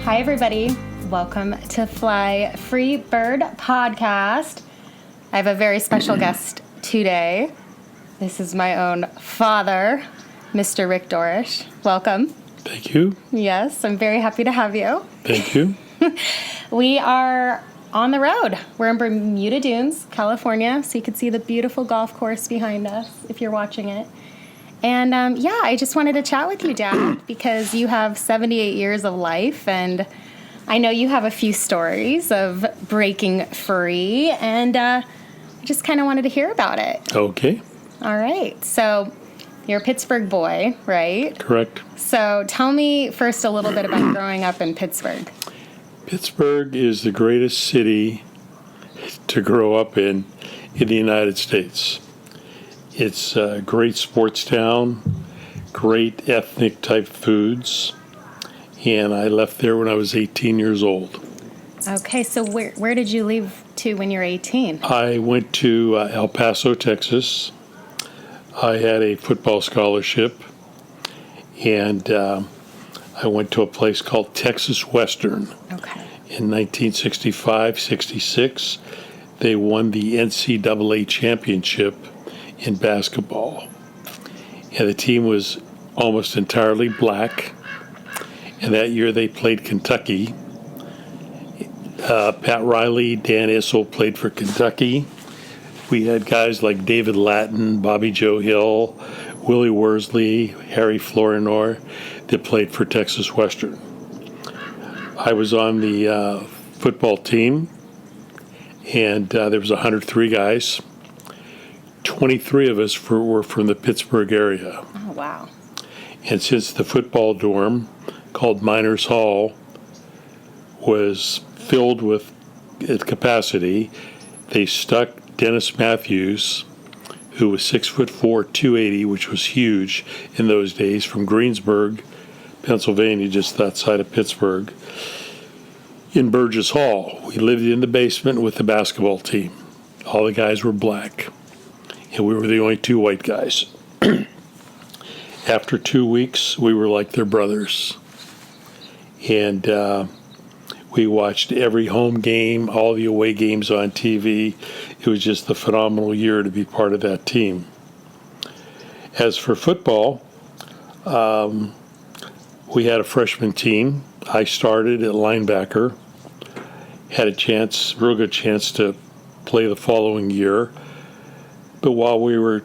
Hi, everybody. Welcome to Fly Free Bird Podcast. I have a very special guest today. This is my own father, Mr. Rick Dorish. Welcome. Thank you. Yes, I'm very happy to have you. Thank you. We are on the road. We're in Bermuda Dunes, California, so you can see the beautiful golf course behind us if you're watching it. And I just wanted to chat with you, Dad, because you have 78 years of life, and I know you have a few stories of breaking free, and I just kind of wanted to hear about it. Okay. All right. So you're a Pittsburgh boy, right? Correct. So tell me first a little bit about growing up in Pittsburgh. Pittsburgh is the greatest city to grow up in the United States. It's a great sports town, great ethnic type foods, and I left there when I was 18 years old. Okay, so where did you leave to when you were 18? I went to El Paso, Texas. I had a football scholarship, and I went to a place called Texas Western. Okay. In 1965-66, they won the NCAA championship in basketball. And the team was almost entirely black. And that year they played Kentucky. Pat Riley, Dan Issel played for Kentucky. We had guys like David Lattin, Bobby Joe Hill, Willie Worsley, Harry Flournoy that played for Texas Western. I was on the football team, and there was 103 guys. 23 of us were from the Pittsburgh area. Oh, wow. And since the football dorm, called Miners Hall, was filled with its capacity, they stuck Dennis Matthews, who was 6'4", 280, which was huge in those days, from Greensburg, Pennsylvania, just outside of Pittsburgh, in Burgess Hall. We lived in the basement with the basketball team. All the guys were black, and we were the only two white guys. After 2 weeks, we were like their brothers. And we watched every home game, all the away games on TV. It was just a phenomenal year to be part of that team. As for football, we had a freshman team. I started at linebacker, had a real good chance to play the following year. But while we were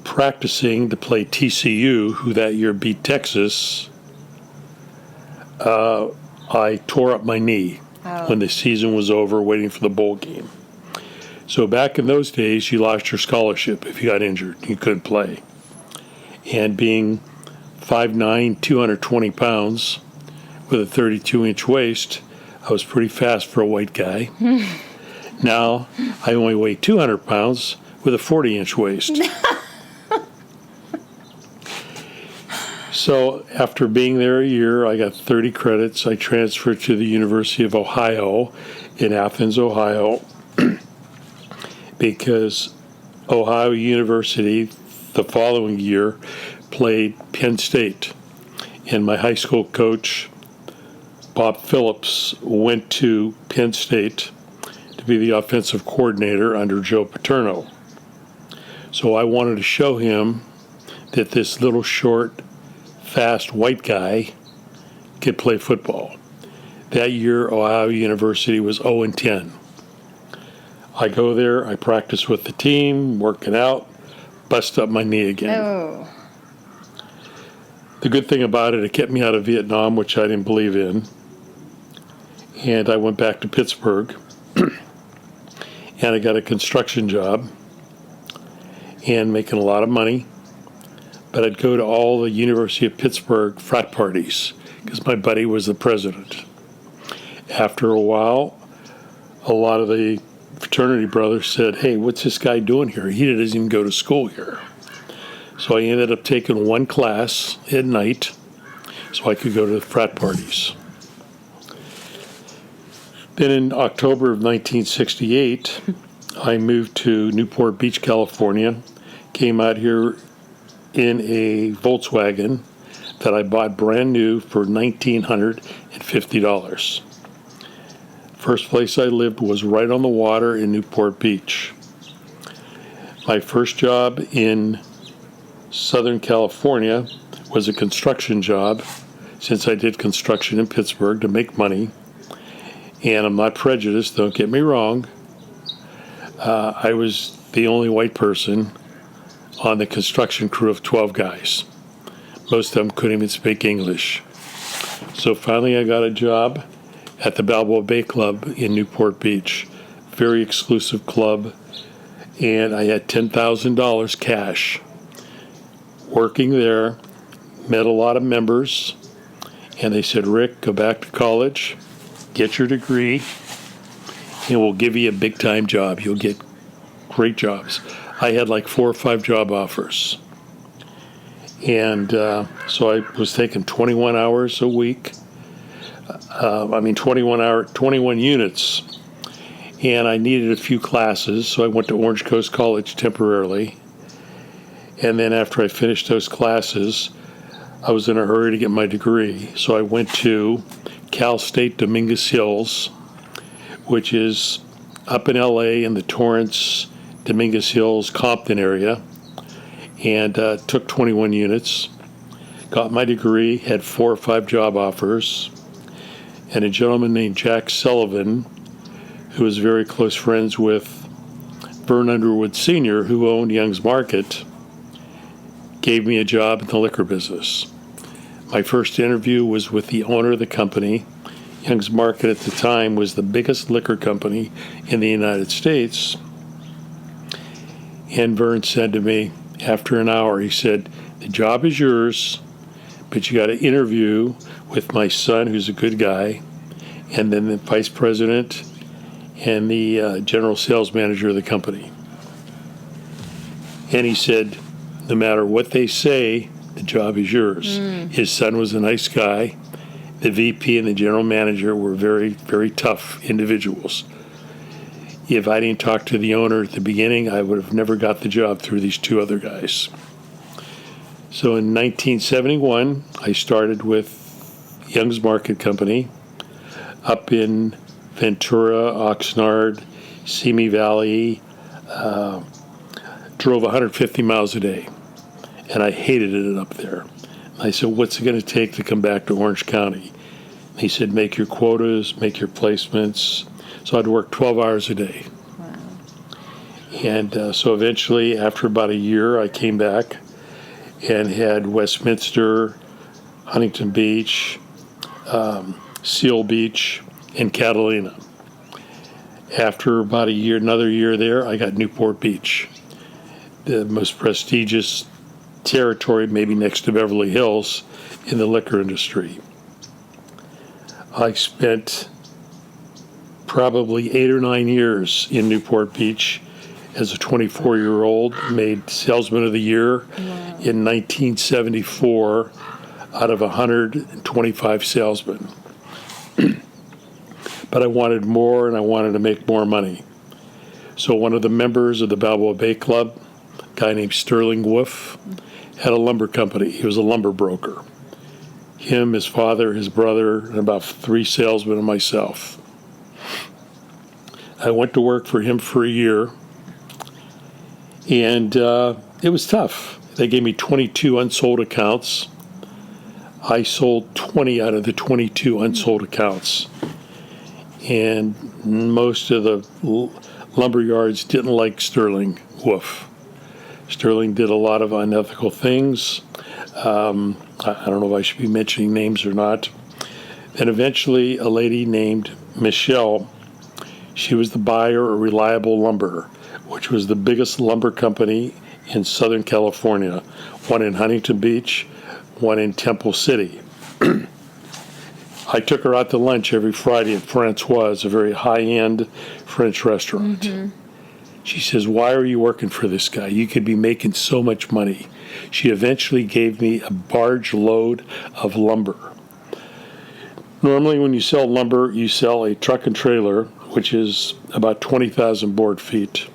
practicing to play TCU, who that year beat Texas, I tore up my knee when the season was over, waiting for the bowl game. So back in those days, you lost your scholarship if you got injured. You couldn't play. And being 5'9", 220 pounds with a 32-inch waist, I was pretty fast for a white guy. Now, I only weigh 200 pounds with a 40-inch waist. So after being there a year, I got 30 credits. I transferred to the University of Ohio in Athens, Ohio, because Ohio University the following year played Penn State. And my high school coach, Bob Phillips, went to Penn State to be the offensive coordinator under Joe Paterno. So I wanted to show him that this little short, fast white guy could play football. That year, Ohio University was 0-10. I go there, I practice with the team, working out, bust up my knee again. Oh. The good thing about it kept me out of Vietnam, which I didn't believe in. And I went back to Pittsburgh, and I got a construction job and making a lot of money. But I'd go to all the University of Pittsburgh frat parties because my buddy was the president. After a while, a lot of the fraternity brothers said, "Hey, what's this guy doing here? He doesn't even go to school here." So I ended up taking one class at night so I could go to the frat parties. Then in October of 1968, I moved to Newport Beach, California, came out here in a Volkswagen, that I bought brand new for $1,950. First place I lived was right on the water in Newport Beach. My first job in Southern California was a construction job, since I did construction in Pittsburgh to make money. And I'm not prejudiced, don't get me wrong. I was the only white person on the construction crew of 12 guys. Most of them couldn't even speak English. So finally I got a job at the Balboa Bay Club in Newport Beach. Very exclusive club. And I had $10,000 cash. Working there, met a lot of members, and they said, Rick, go back to college, get your degree, and we'll give you a big-time job. You'll get great jobs. I had like 4 or 5 job offers. And so I was taking 21 hours a week. 21 units. And I needed a few classes, so I went to Orange Coast College temporarily. And then after I finished those classes, I was in a hurry to get my degree. So I went to Cal State Dominguez Hills, which is up in LA in the Torrance, Dominguez Hills, Compton area, and took 21 units. Got my degree, had 4 or 5 job offers, and a gentleman named Jack Sullivan, who was very close friends with Vern Underwood Sr., who owned Young's Market, gave me a job in the liquor business. My first interview was with the owner of the company. Young's Market at the time was the biggest liquor company in the United States. And Vern said to me, after an hour, he said, the job is yours, but you got to interview with my son, who's a good guy, and then the vice president and the general sales manager of the company. And he said, no matter what they say, the job is yours. His son was a nice guy. The VP and the general manager were very, very tough individuals. If I didn't talk to the owner at the beginning, I would have never got the job through these 2 other guys. So in 1971, I started with Young's Market Company up in Ventura, Oxnard, Simi Valley, drove 150 miles a day. And I hated it up there. I said, what's it going to take to come back to Orange County? And he said, make your quotas, make your placements. So I'd work 12 hours a day. Wow. And so eventually, after about a year, I came back and had Westminster, Huntington Beach, Seal Beach, and Catalina. After about another year there, I got Newport Beach, the most prestigious territory, maybe next to Beverly Hills, in the liquor industry. I spent probably 8 or 9 years in Newport Beach as a 24-year-old, made Salesman of the Year in 1974 out of 125 salesmen. But I wanted more, and I wanted to make more money. So one of the members of the Balboa Bay Club, a guy named Sterling Wolf, had a lumber company. He was a lumber broker. Him, his father, his brother, and about 3 salesmen and myself. I went to work for him for a year, and it was tough. They gave me 22 unsold accounts. I sold 20 out of the 22 unsold accounts. And most of the lumber yards didn't like Sterling Wolf. Sterling did a lot of unethical things. I don't know if I should be mentioning names or not. And eventually a lady named Michelle, she was the buyer of Reliable Lumber, which was the biggest lumber company in Southern California. One in Huntington Beach, one in Temple City. I took her out to lunch every Friday at Francois, a very high-end French restaurant. Mm-hmm. She says, why are you working for this guy? You could be making so much money. She eventually gave me a barge load of lumber. Normally when you sell lumber, you sell a truck and trailer, which is about 20,000 board feet.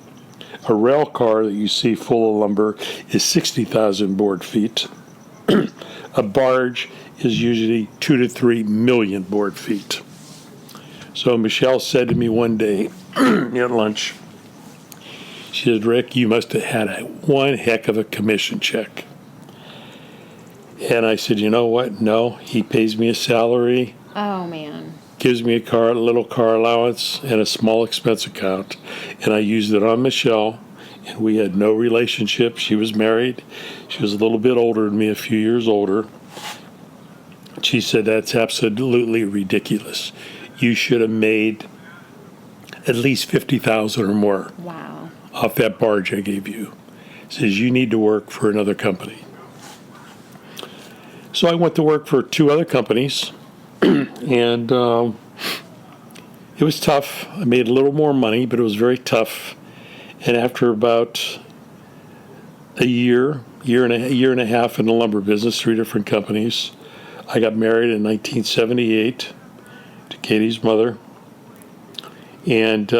A rail car that you see full of lumber is 60,000 board feet. A barge is usually 2 to 3 million board feet. So Michelle said to me one day at lunch, she said, Rick, you must have had one heck of a commission check. And I said, you know what? No, he pays me a salary. Oh, man. Gives me a little car allowance and a small expense account. And I used it on Michelle, and we had no relationship. She was married. She was a little bit older than me, a few years older. She said, that's absolutely ridiculous. You should have made at least $50,000 or more. Wow. Off that barge I gave you. Says, you need to work for another company. So I went to work for 2 other companies, and it was tough. I made a little more money, but it was very tough. And after about a year and a half in the lumber business, 3 different companies, I got married in 1978 to Katie's mother. And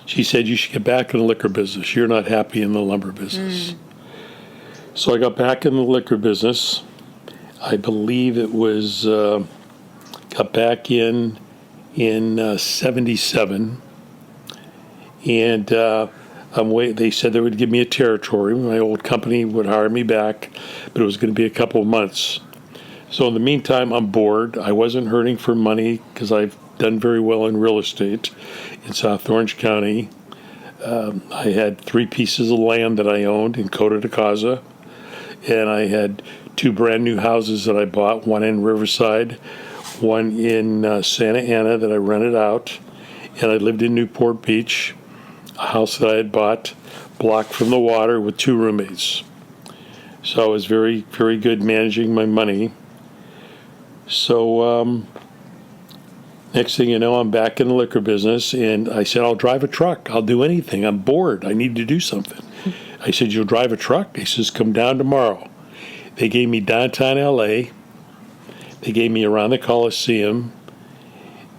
she said, you should get back in the liquor business. You're not happy in the lumber business. So I got back in the liquor business. I believe it was, got back in 77. And they said they would give me a territory. My old company would hire me back, but it was going to be a couple of months. So in the meantime, I'm bored. I wasn't hurting for money because I've done very well in real estate in South Orange County. I had 3 pieces of land that I owned in Coto de Caza, and I had 2 brand new houses that I bought, one in Riverside, one in Santa Ana that I rented out, and I lived in Newport Beach, a house that I had bought, blocked from the water with 2 roommates. So I was very, very good managing my money. So next thing you know, I'm back in the liquor business, and I said, I'll drive a truck. I'll do anything. I'm bored. I need to do something. I said, you'll drive a truck? He says, come down tomorrow. They gave me downtown L.A. They gave me around the Coliseum.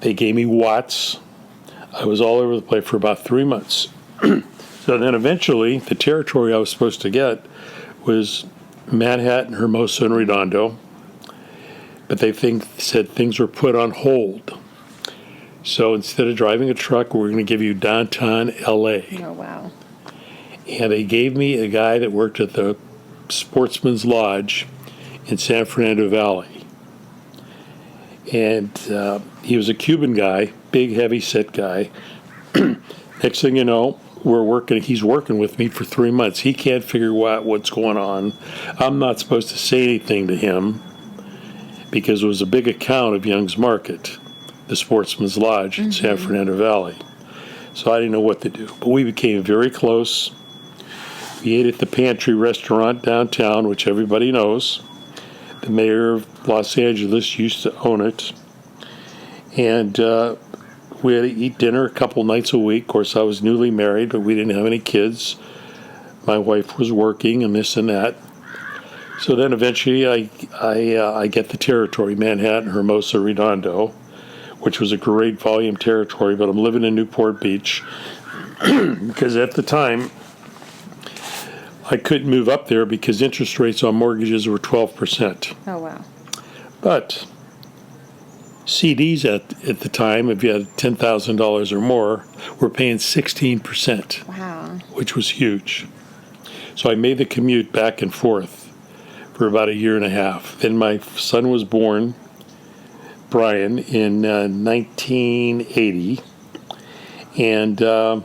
They gave me Watts. I was all over the place for about 3 months. So then eventually, the territory I was supposed to get was Manhattan, Hermosa, and Redondo. But they said things were put on hold. So instead of driving a truck, we're going to give you downtown L.A. Oh, wow. And they gave me a guy that worked at the Sportsman's Lodge in San Fernando Valley. And he was a Cuban guy, big, heavy-set guy. Next thing you know, he's working with me for 3 months. He can't figure out what's going on. I'm not supposed to say anything to him because it was a big account of Young's Market, the Sportsman's Lodge in San Fernando Valley. So I didn't know what to do. But we became very close. We ate at the Pantry restaurant downtown, which everybody knows. The mayor of Los Angeles used to own it. And we had to eat dinner a couple nights a week. Of course, I was newly married, but we didn't have any kids. My wife was working and this and that. So then eventually I get the territory, Manhattan, Hermosa, Redondo, which was a great volume territory, but I'm living in Newport Beach because at the time I couldn't move up there because interest rates on mortgages were 12%. Oh, wow. But CDs at the time, if you had $10,000 or more, were paying 16%. Wow. Which was huge. So I made the commute back and forth for about a year and a half. Then my son was born, Brian, in 1980. And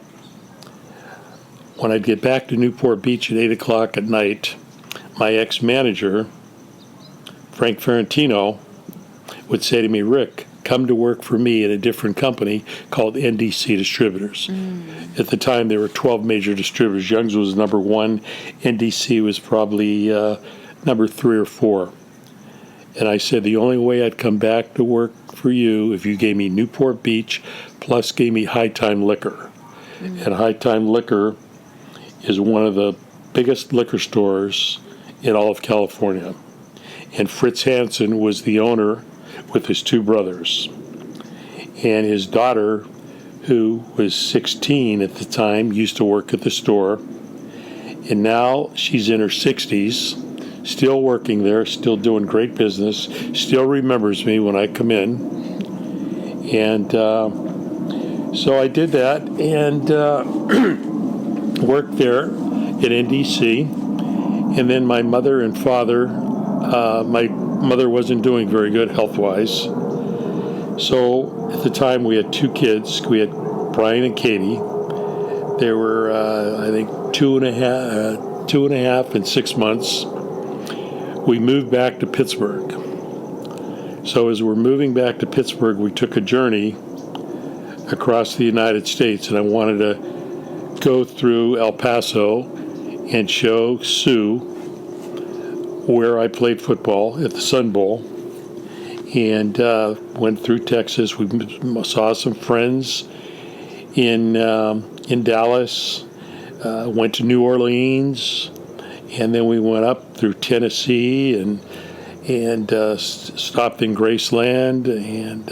when I'd get back to Newport Beach at 8 o'clock at night, my ex-manager, Frank Ferrantino, would say to me, Rick, come to work for me at a different company called NDC Distributors. At the time, there were 12 major distributors. Young's was number 1. NDC was probably number 3 or 4. And I said, the only way I'd come back to work for you if you gave me Newport Beach plus gave me High Time Liquor. And High Time Liquor is one of the biggest liquor stores in all of California. And Fritz Hansen was the owner with his 2 brothers. And his daughter, who was 16 at the time, used to work at the store. And now she's in her 60s. still working there, still doing great business, still remembers me when I come in. And so I did that and worked there at NDC. And then my mother and father, my mother wasn't doing very good health-wise. So at the time we had 2 kids. We had Brian and Katie. They were, I think, 2.5 and 6 months. We moved back to Pittsburgh. So as we're moving back to Pittsburgh, we took a journey across the United States, and I wanted to go through El Paso and show Sue where I played football at the Sun Bowl, and went through Texas. We saw some friends in Dallas, went to New Orleans, and then we went up through Tennessee and stopped in Graceland and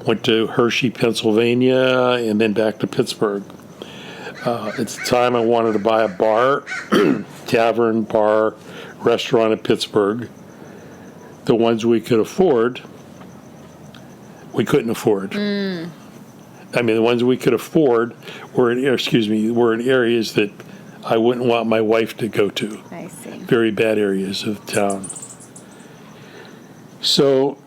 went to Hershey, Pennsylvania, and then back to Pittsburgh. At the time, I wanted to buy a bar, tavern, bar, restaurant in Pittsburgh. The ones we could afford, we couldn't afford. I mean, the ones we could afford were in areas that I wouldn't want my wife to go to. I see. Very bad areas of town. So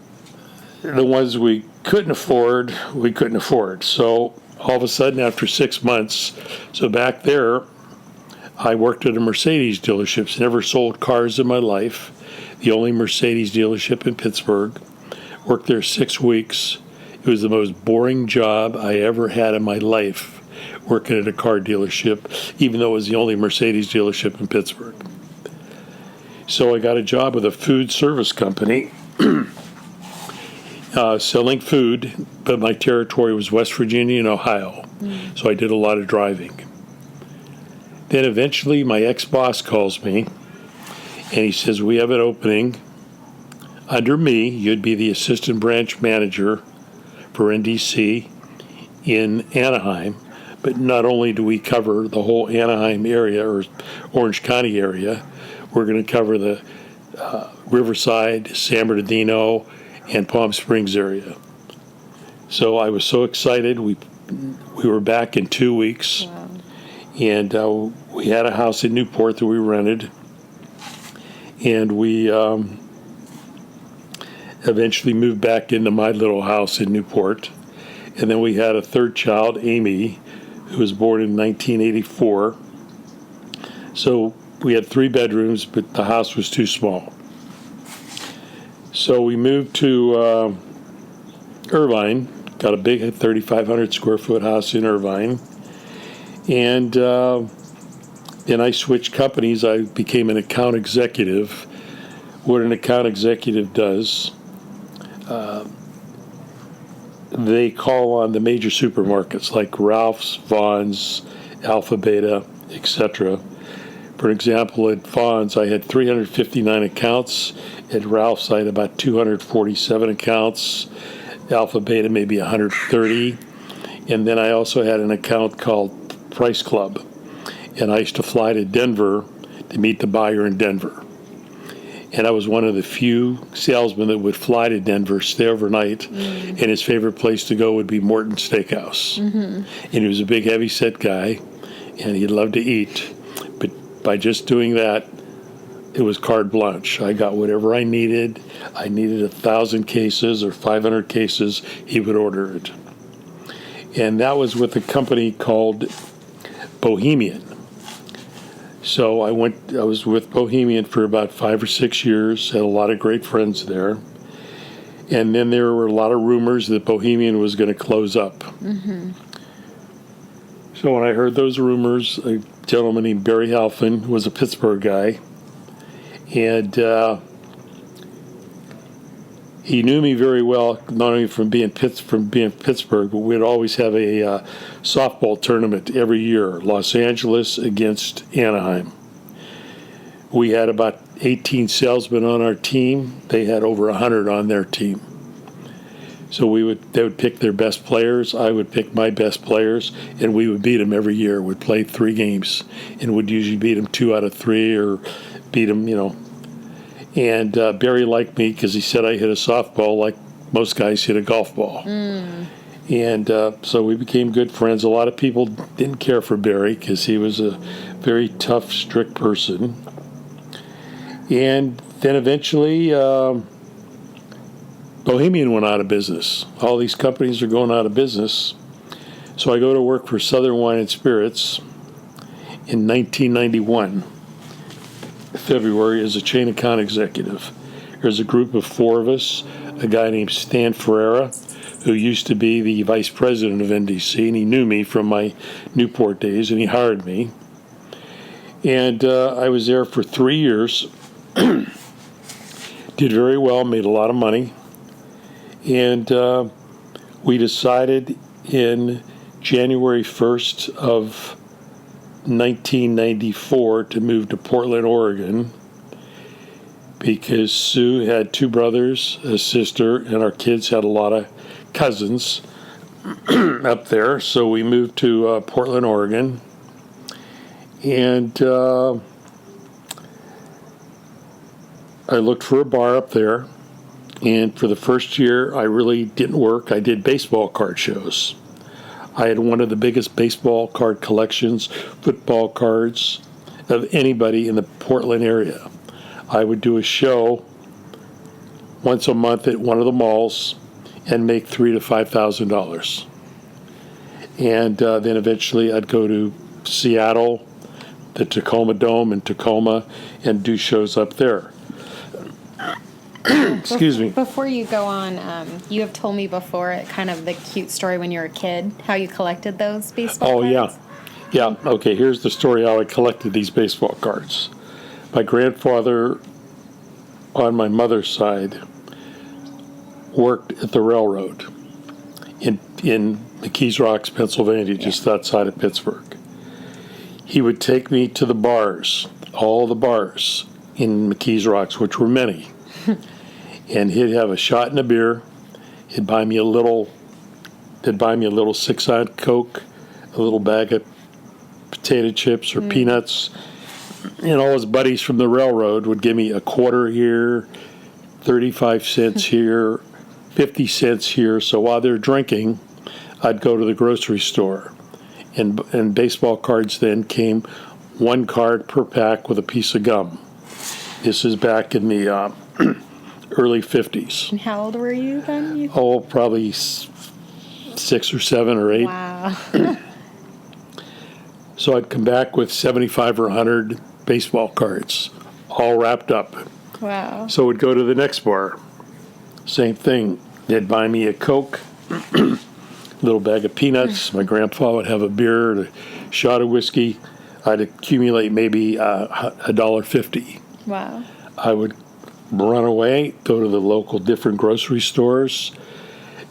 the ones we couldn't afford, we couldn't afford. So all of a sudden, after 6 months, so back there, I worked at a Mercedes dealership. Never sold cars in my life. The only Mercedes dealership in Pittsburgh. Worked there 6 weeks. It was the most boring job I ever had in my life, working at a car dealership, even though it was the only Mercedes dealership in Pittsburgh. So I got a job with a food service company, selling food, but my territory was West Virginia and Ohio. So I did a lot of driving. Then eventually my ex-boss calls me, and he says, we have an opening. Under me, you'd be the assistant branch manager for NDC in Anaheim, but not only do we cover the whole Anaheim area or Orange County area, we're going to cover the Riverside, San Bernardino, and Palm Springs area. So I was so excited. We were back in 2 weeks. Wow. And we had a house in Newport that we rented. And we eventually moved back into my little house in Newport. And then we had a third child, Amy, who was born in 1984. So we had 3 bedrooms, but the house was too small. So we moved to Irvine, got a big 3,500 square foot house in Irvine. And then I switched companies. I became an account executive. What an account executive does, they call on the major supermarkets like Ralph's, Vons, Alpha Beta, etc. For example, at Vons, I had 359 accounts. At Ralph's, I had about 247 accounts. Alpha Beta, maybe 130. And then I also had an account called Price Club. And I used to fly to Denver to meet the buyer in Denver. And I was one of the few salesmen that would fly to Denver, stay overnight, and his favorite place to go would be Morton's Steakhouse. And he was a big, heavy-set guy, and he loved to eat. But by just doing that, it was carte blanche. I got whatever I needed. I needed 1,000 cases or 500 cases. He would order it. And that was with a company called Bohemian. So I was with Bohemian for about 5 or 6 years, had a lot of great friends there. And then there were a lot of rumors that Bohemian was going to close up. So when I heard those rumors, a gentleman named Barry Halfin, who was a Pittsburgh guy, and he knew me very well, not only from being Pittsburgh, but we'd always have a softball tournament every year, Los Angeles against Anaheim. We had about 18 salesmen on our team. They had over 100 on their team. So they would pick their best players. I would pick my best players, and we would beat them every year. We'd play 3 games, and would usually beat them 2 out of 3, or beat them, And Barry liked me because he said I hit a softball like most guys hit a golf ball. And so we became good friends. A lot of people didn't care for Barry because he was a very tough, strict person. And then eventually, Bohemian went out of business. All these companies are going out of business. So I go to work for Southern Wine and Spirits in 1991, February, as a chain account executive. There's a group of 4 of us, a guy named Stan Ferreira, who used to be the vice president of NDC, and he knew me from my Newport days, and he hired me. And I was there for 3 years, did very well, made a lot of money, and we decided in January 1st of 1994 to move to Portland, Oregon, because Sue had 2 brothers, a sister, and our kids had a lot of cousins up there. So we moved to Portland, Oregon, and I looked for a bar up there. And for the first year, I really didn't work. I did baseball card shows. I had one of the biggest baseball card collections, football cards, of anybody in the Portland area. I would do a show once a month at one of the malls and make $3,000 to $5,000. And then eventually I'd go to Seattle, the Tacoma Dome in Tacoma, and do shows up there. Excuse me. Before you go on, you have told me before kind of the cute story when you were a kid, how you collected those baseball cards. Yeah. Yeah, okay, here's the story how I collected these baseball cards. My grandfather, on my mother's side, worked at the railroad in McKees Rocks, Pennsylvania, just outside of Pittsburgh. He would take me to the bars, all the bars in McKees Rocks, which were many. And he'd have a shot and a beer. He'd buy me a little 6-ounce Coke, a little bag of potato chips or peanuts. And all his buddies from the railroad would give me a quarter here, 35 cents here, 50 cents here. So while they're drinking, I'd go to the grocery store. And baseball cards then came 1 card per pack with a piece of gum. This is back in the early 50s. And how old were you then? Oh, probably 6 or 7 or 8. Wow. So I'd come back with 75 or 100 baseball cards, all wrapped up. Wow. So we'd go to the next bar. Same thing. They'd buy me a Coke, little bag of peanuts. My grandpa would have a beer, a shot of whiskey. I'd accumulate maybe $1.50. Wow. I would run away, go to the local different grocery stores,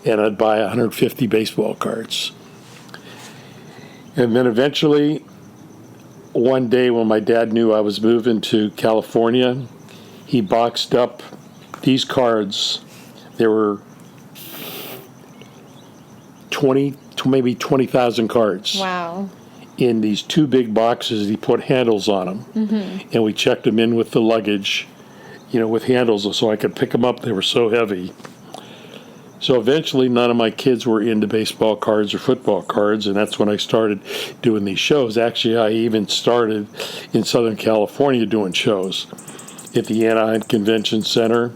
and I'd buy 150 baseball cards. And then eventually, one day when my dad knew I was moving to California, he boxed up these cards. There were maybe 20,000 cards. Wow. In these 2 big boxes. He put handles on them. Mm-hmm. And we checked them in with the luggage, with handles so I could pick them up. They were so heavy. So eventually none of my kids were into baseball cards or football cards, and that's when I started doing these shows. Actually, I even started in Southern California doing shows at the Anaheim Convention Center,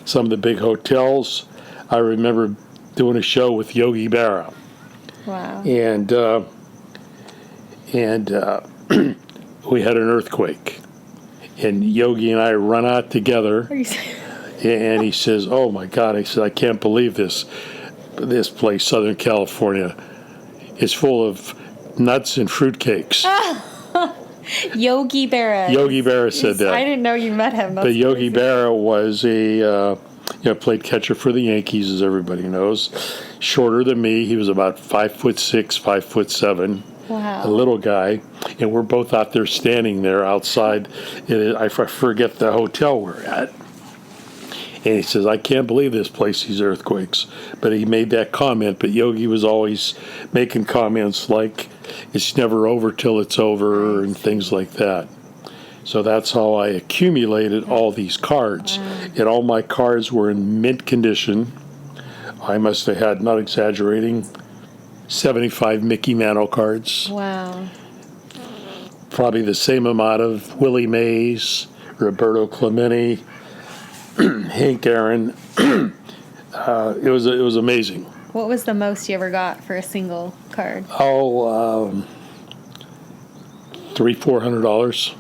some of the big hotels. I remember doing a show with Yogi Berra. Wow. And we had an earthquake. And Yogi and I run out together. Are you serious? And he says, "Oh my God!" I said, "I can't believe this. This place, Southern California, is full of nuts and fruitcakes." Yogi Berra. Yogi Berra said that. I didn't know you met him. But Yogi Berra was played catcher for the Yankees, as everybody knows. Shorter than me. He was about 5'6", 5'7". Wow. A little guy, and we're both out there standing there outside. I forget the hotel we're at. And he says, "I can't believe this place, these earthquakes." But he made that comment. But Yogi was always making comments like, "It's never over till it's over," and things like that. So that's how I accumulated all these cards. And all my cards were in mint condition. I must have had, not exaggerating, 75 Mickey Mantle cards. Wow. Probably the same amount of Willie Mays, Roberto Clemente, Hank Aaron. It was amazing. What was the most you ever got for a single card? Oh, $300-400.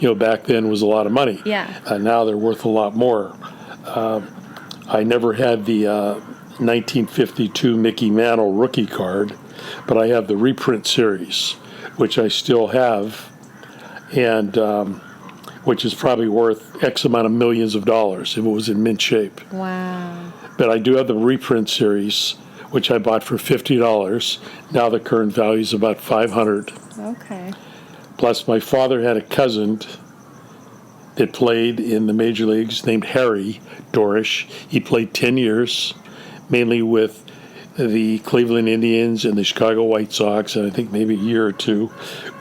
Wow. Back then was a lot of money. Yeah. Now they're worth a lot more. I never had the 1952 Mickey Mantle rookie card, but I have the reprint series, which I still have, and which is probably worth X amount of millions of dollars if it was in mint shape. Wow. But I do have the reprint series, which I bought for $50. Now the current value is about $500. Okay. Plus, my father had a cousin that played in the major leagues named Harry Dorish. He played 10 years, mainly with the Cleveland Indians and the Chicago White Sox, and I think maybe a year or two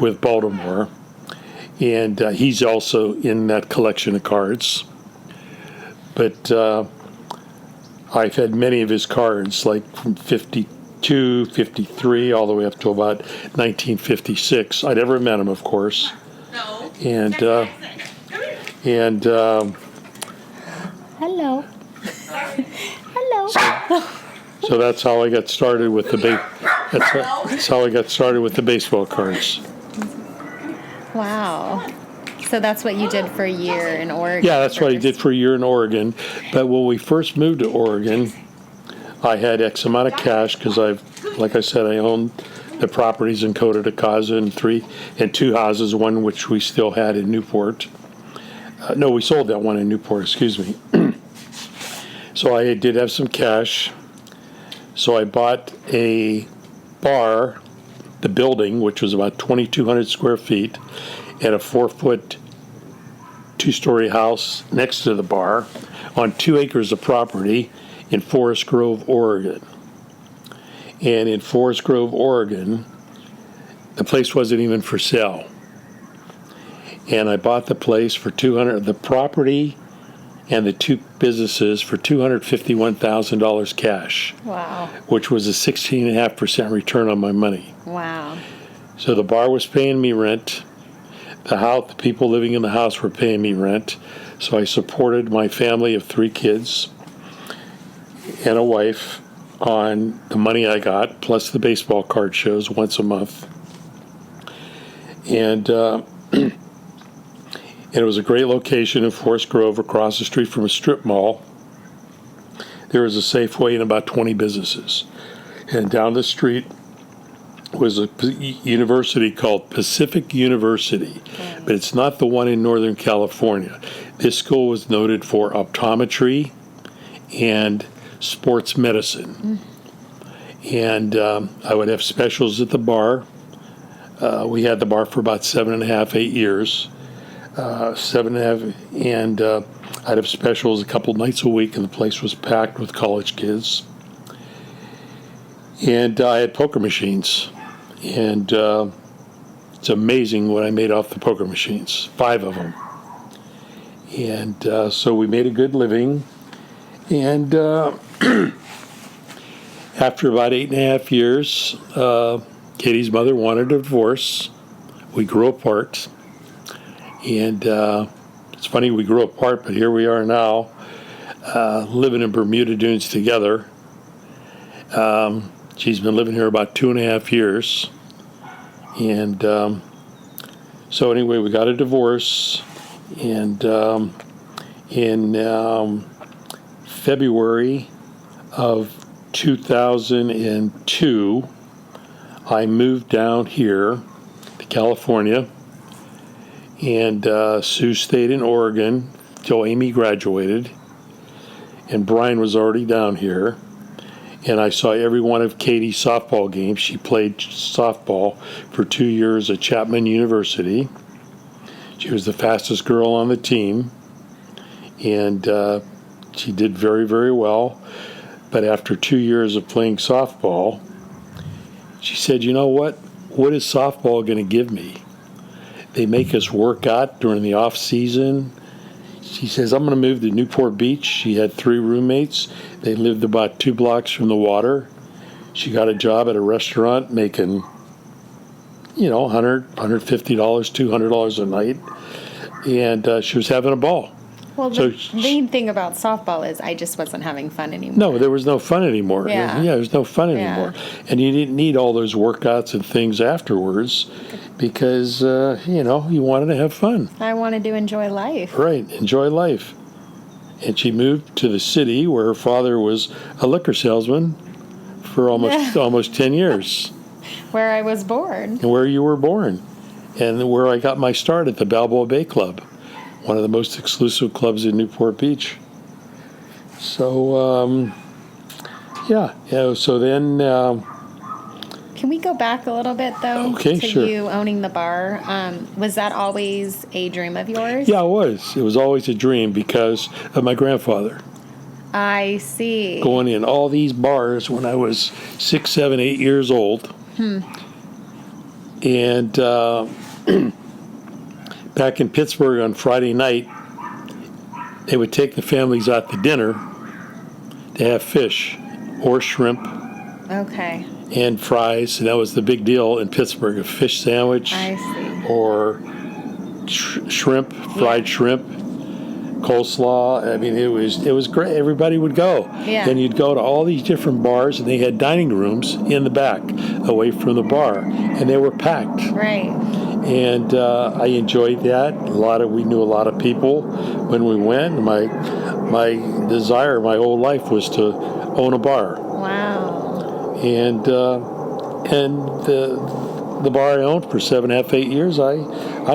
with Baltimore. And he's also in that collection of cards. But I've had many of his cards, like from 52, 53, all the way up to about 1956. I never met him, of course. No. And Hello. Hello. so that's how I got started with that's how I got started with the baseball cards. Wow. So that's what you did for a year in Oregon? Yeah, that's what I did for a year in Oregon. But when we first moved to Oregon, I had X amount of cash because like I said, I owned the properties in Cota de Caza and two houses, one which we still had in Newport. No, we sold that one in Newport, excuse me. So I did have some cash. So I bought a bar, the building, which was about 2,200 square feet, and a 4-foot, 2-story house next to the bar on 2 acres of property in Forest Grove, Oregon. And in Forest Grove, Oregon, the place wasn't even for sale. And I bought the place for the property and the two businesses for $251,000 cash. Wow. Which was a 16.5% return on my money. Wow. So the bar was paying me rent. The people living in the house were paying me rent. So I supported my family of 3 kids and a wife on the money I got, plus the baseball card shows once a month. And it was a great location in Forest Grove, across the street from a strip mall. There was a Safeway and about 20 businesses. And down the street was a university called Pacific University, but it's not the one in Northern California. This school was noted for optometry and sports medicine. And I would have specials at the bar. We had the bar for about 7.5, 8 years. 7.5, and I'd have specials a couple nights a week, and the place was packed with college kids. And I had poker machines, and it's amazing what I made off the poker machines, 5 of them. And so we made a good living, and after about 8.5 years, Katie's mother wanted a divorce. We grew apart. And it's funny we grew apart, but here we are now, living in Bermuda Dunes together. She's been living here about 2.5 years. And so anyway, we got a divorce. And in February of 2002, I moved down here to California. And Sue stayed in Oregon till Amy graduated. And Brian was already down here. And I saw every one of Katie's softball games. She played softball for 2 years at Chapman University. She was the fastest girl on the team. And she did very, very well. But after 2 years of playing softball, she said, you know what? What is softball going to give me? They make us work out during the off season. She says, I'm going to move to Newport Beach. She had 3 roommates. They lived about 2 blocks from the water. She got a job at a restaurant making, $100, $150, $200 a night. And she was having a ball. Well, So the main thing about softball is I just wasn't having fun anymore. No, there was no fun anymore. Yeah. There was no fun anymore. And you didn't need all those workouts and things afterwards because, you wanted to have fun. I wanted to enjoy life. Right, enjoy life. And she moved to the city where her father was a liquor salesman for almost 10 years. Where I was born. And where you were born. And where I got my start at the Balboa Bay Club, one of the most exclusive clubs in Newport Beach. So, so then... Can we go back a little bit, though, okay, to sure. you owning the bar? Was that always a dream of yours? Yeah, it was. It was always a dream because of my grandfather. I see. Going in all these bars when I was 6, 7, 8 years old. And back in Pittsburgh on Friday night, they would take the families out to dinner to have fish or shrimp. Okay. And fries. And that was the big deal in Pittsburgh, a fish sandwich. I see. Or shrimp, fried shrimp. Coleslaw. I mean, it was great. Everybody would go. Yeah. Then you'd go to all these different bars, and they had dining rooms in the back, away from the bar, and they were packed. Right. And I enjoyed that. We knew a lot of people when we went. My desire, my whole life, was to own a bar. Wow. And the bar I owned for 7.5, 8 years, I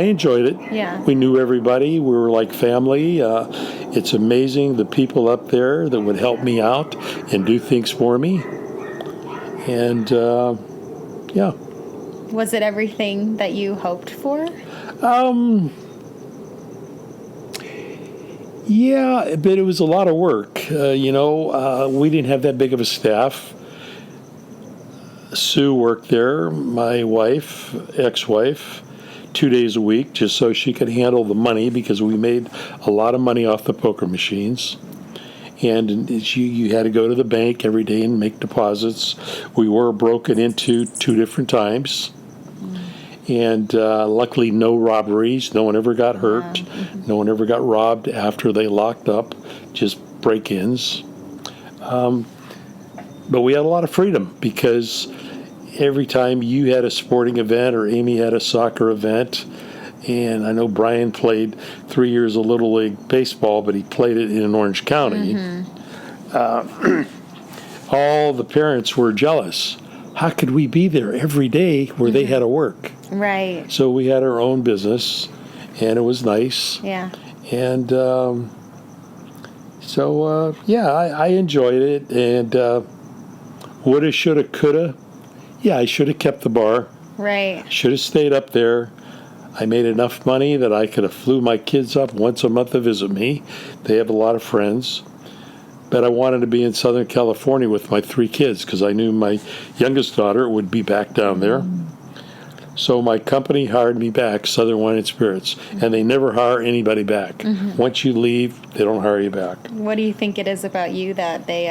enjoyed it. Yeah. We knew everybody. We were like family. It's amazing the people up there that would help me out and do things for me. And, yeah. Was it everything that you hoped for? Yeah, but it was a lot of work. We didn't have that big of a staff. Sue worked there, my wife, ex-wife, 2 days a week just so she could handle the money because we made a lot of money off the poker machines. And you had to go to the bank every day and make deposits. We were broken into 2 different times. And luckily no robberies. No one ever got hurt. No one ever got robbed after they locked up. Just break-ins. But we had a lot of freedom because every time you had a sporting event or Amy had a soccer event, and I know Brian played 3 years of Little League baseball, but he played it in Orange County. All the parents were jealous. How could we be there every day where they had to work? Right. So we had our own business, and it was nice. Yeah. And I enjoyed it. And woulda, shoulda, coulda. Yeah, I should have kept the bar. Right. Should have stayed up there. I made enough money that I could have flew my kids up once a month to visit me. They have a lot of friends. But I wanted to be in Southern California with my 3 kids because I knew my youngest daughter would be back down there. So my company hired me back, Southern Wine and Spirits, and they never hire anybody back. Once you leave, they don't hire you back. What do you think it is about you that they...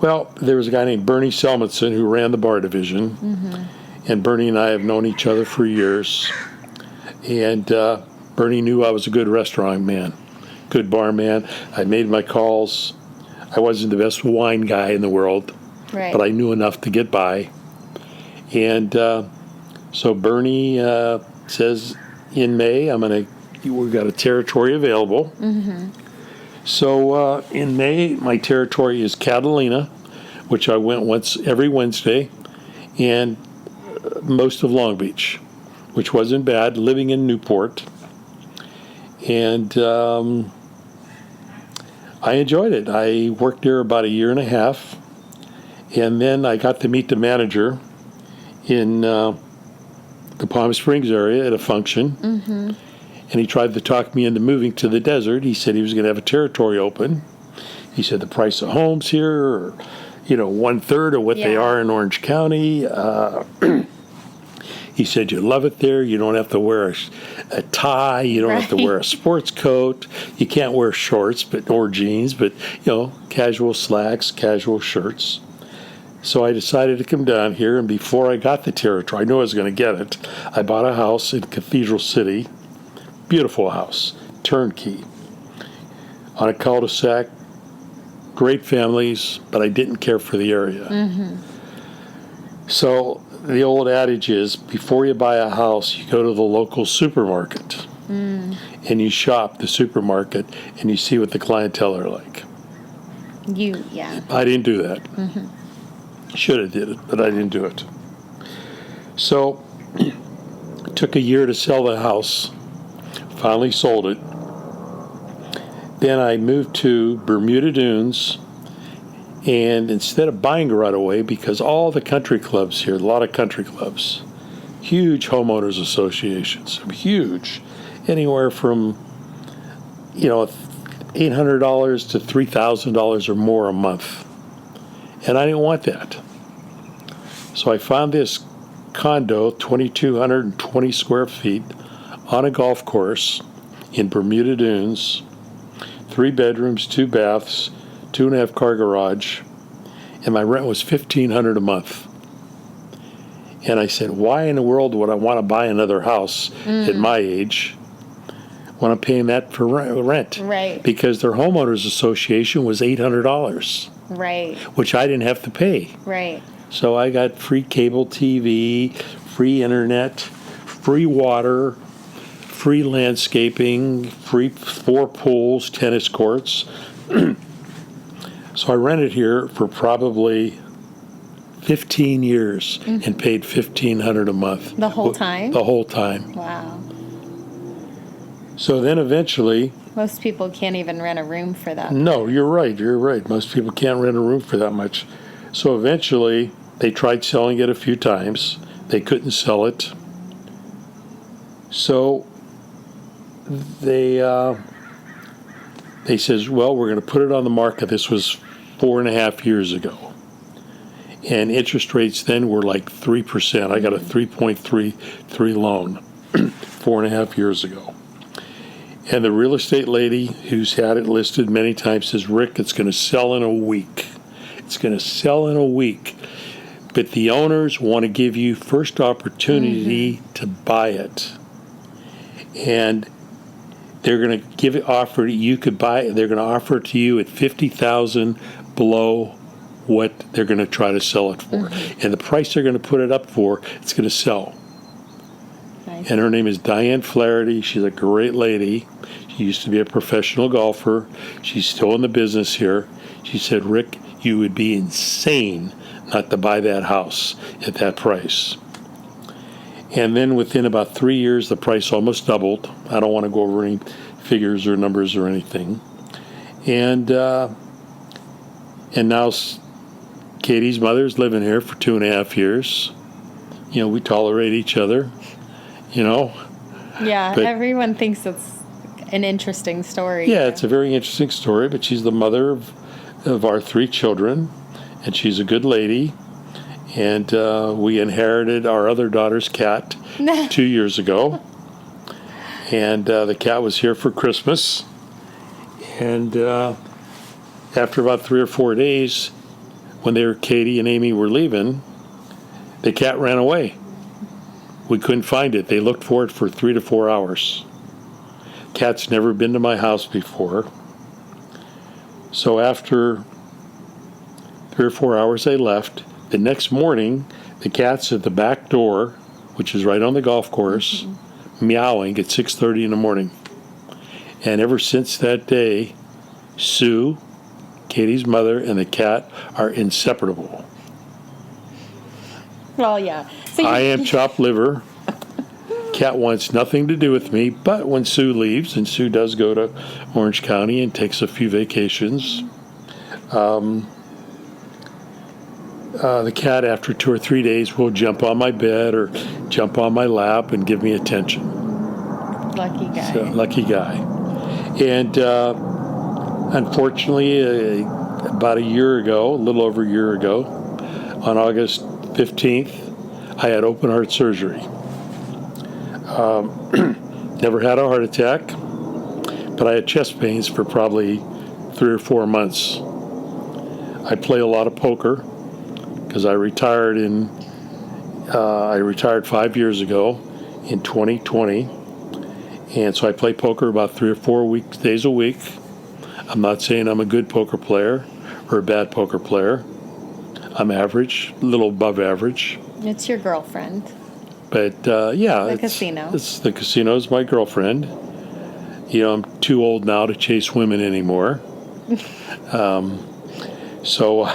Well, there was a guy named Bernie Selmanson who ran the bar division, and Bernie and I have known each other for years. And Bernie knew I was a good restaurant man, good bar man. I made my calls. I wasn't the best wine guy in the world, Right. but I knew enough to get by. And so Bernie says, in May, we've got a territory available. So in May, my territory is Catalina, which I went every Wednesday, and most of Long Beach, which wasn't bad, living in Newport. And I enjoyed it. I worked there about 1.5 years, and then I got to meet the manager in the Palm Springs area at a function, and he tried to talk me into moving to the desert. He said he was going to have a territory open. He said the price of homes here are, 1/3 of what they are in Orange County. He said, you love it there. You don't have to wear a tie. You don't have to wear a sports coat. You can't wear shorts or jeans, but, casual slacks, casual shirts. So I decided to come down here, and before I got the territory, I knew I was going to get it. I bought a house in Cathedral City, beautiful house, turnkey, on a cul-de-sac, great families, but I didn't care for the area. Mm-hmm. So the old adage is, before you buy a house, you go to the local supermarket, and you shop the supermarket, and you see what the clientele are like. I didn't do that. Mm-hmm. Should have did it, but I didn't do it. So it took a year to sell the house. Finally sold it. Then I moved to Bermuda Dunes, and instead of buying right away, because all the country clubs here, a lot of country clubs, huge homeowners associations, huge, anywhere from $800 to $3,000 or more a month. And I didn't want that. So I found this condo, 2,220 square feet, on a golf course in Bermuda Dunes, 3 bedrooms, 2 baths, 2.5 car garage, and my rent was $1,500 a month. And I said, why in the world would I want to buy another house at my age when I'm paying that for rent? Right. Because their homeowners association was $800. Right. Which I didn't have to pay. Right. So I got free cable TV, free internet, free water, free landscaping, free 4 pools, tennis courts. So I rented here for probably 15 years and paid $1,500 a month. The whole time? The whole time. Wow. So then eventually... Most people can't even rent a room for that. No, you're right. Most people can't rent a room for that much. So eventually, they tried selling it a few times. They couldn't sell it. So they says, well, we're going to put it on the market. This was 4.5 years ago. And interest rates then were like 3%. I got a 3.33 loan 4.5 years ago. And the real estate lady who's had it listed many times says, Rick, it's going to sell in a week. It's going to sell in a week. But the owners want to give you first opportunity to buy it. And they're going to offer you could buy it. They're going to offer it to you at $50,000 below what they're going to try to sell it for. And the price they're going to put it up for, it's going to sell. And her name is Diane Flaherty. She's a great lady. She used to be a professional golfer. She's still in the business here. She said, Rick, you would be insane not to buy that house at that price. And then within about 3 years, the price almost doubled. I don't want to go over any figures or numbers or anything. And now Katie's mother's living here for 2.5 years. We tolerate each other. Yeah, but everyone thinks it's an interesting story. Yeah, it's a very interesting story, but she's the mother of our 3 children, and she's a good lady. And we inherited our other daughter's cat 2 years ago. And the cat was here for Christmas. And after about 3 or 4 days, when Katie and Amy were leaving, the cat ran away. We couldn't find it. They looked for it for 3 to 4 hours. Cat's never been to my house before. So after 3 or 4 hours, they left. The next morning, the cat's at the back door, which is right on the golf course, meowing at 6:30 in the morning. And ever since that day, Sue, Katie's mother, and the cat are inseparable. Well, yeah. So I am chopped liver. Cat wants nothing to do with me, but when Sue leaves, and Sue does go to Orange County and takes a few vacations, the cat, after 2 or 3 days, will jump on my bed or jump on my lap and give me attention. Lucky guy. Lucky guy. And unfortunately, about a little over a year ago, on August 15th, I had open heart surgery. Never had a heart attack, but I had chest pains for probably 3 or 4 months. I play a lot of poker because I retired 5 years ago in 2020, and so I play poker about 3 or 4 days a week. I'm not saying I'm a good poker player or a bad poker player. I'm average, a little above average. It's your girlfriend. But yeah, The casino. The casino's my girlfriend. You know, I'm too old now to chase women anymore. So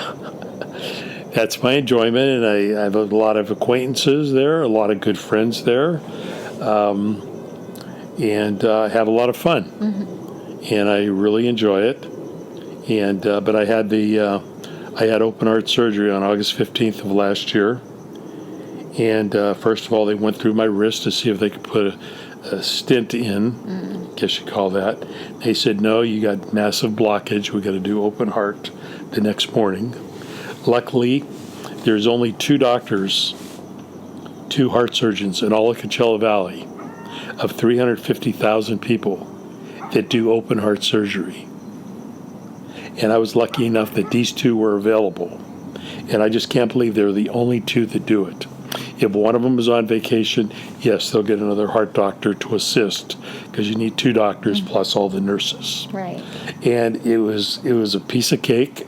that's my enjoyment, and I have a lot of acquaintances there, a lot of good friends there, and have a lot of fun. Mm-hmm. And I really enjoy it. And but I had open heart surgery on August 15th of last year. And first of all, they went through my wrist to see if they could put a stent in, I guess you call that. They said, no, you got massive blockage. We got to do open heart the next morning. Luckily, there's only 2 doctors, 2 heart surgeons in all of Coachella Valley of 350,000 people that do open heart surgery. And I was lucky enough that these 2 were available. And I just can't believe they're the only 2 that do it. If one of them is on vacation, yes, they'll get another heart doctor to assist because you need 2 doctors plus all the nurses. Right. And it was a piece of cake.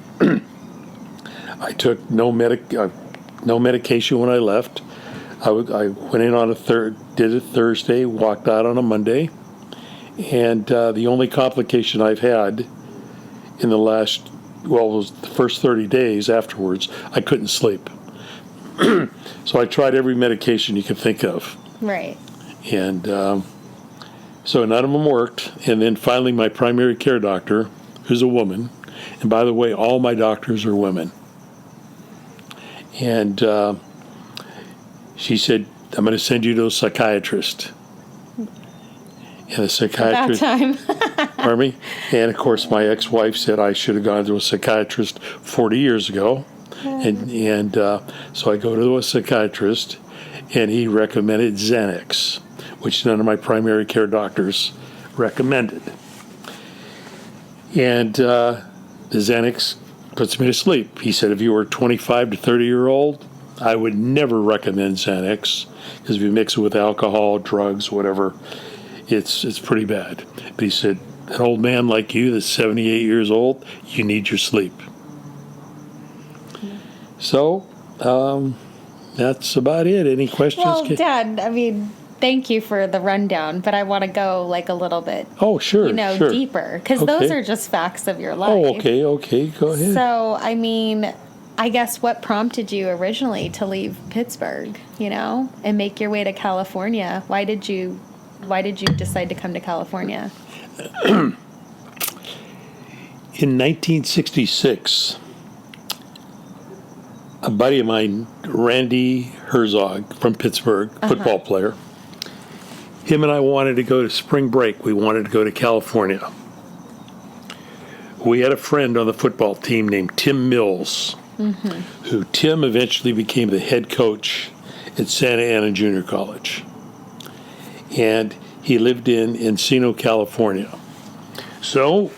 I took no medication when I left. I went in on did it Thursday, walked out on a Monday, and the only complication I've had in the it was the first 30 days afterwards, I couldn't sleep. So I tried every medication you could think of. Right. And so none of them worked. And then finally my primary care doctor, who's a woman, and by the way, all my doctors are women. And she said, I'm going to send you to a psychiatrist. And the psychiatrist... About time. Pardon me? And of course my ex-wife said I should have gone to a psychiatrist 40 years ago. And so I go to a psychiatrist, and he recommended Xanax, which none of my primary care doctors recommended. And the Xanax puts me to sleep. He said if you were 25 to 30-year-old, I would never recommend Xanax, because if you mix it with alcohol, drugs, whatever, it's pretty bad. But he said, an old man like you that's 78 years old, you need your sleep. So, that's about it. Any questions? Well, Dad, I mean, thank you for the rundown, but I want to go like a little bit, oh, sure, sure. deeper, because those are just facts of your life. Oh, okay, go ahead. So, I mean, I guess what prompted you originally to leave Pittsburgh, and make your way to California? Why did you decide to come to California? In 1966, a buddy of mine, Randy Herzog from Pittsburgh, football player, him and I wanted to go to spring break. We wanted to go to California. We had a friend on the football team named Tim Mills, who Tim eventually became the head coach at Santa Ana Junior College. And he lived in Encino, California. So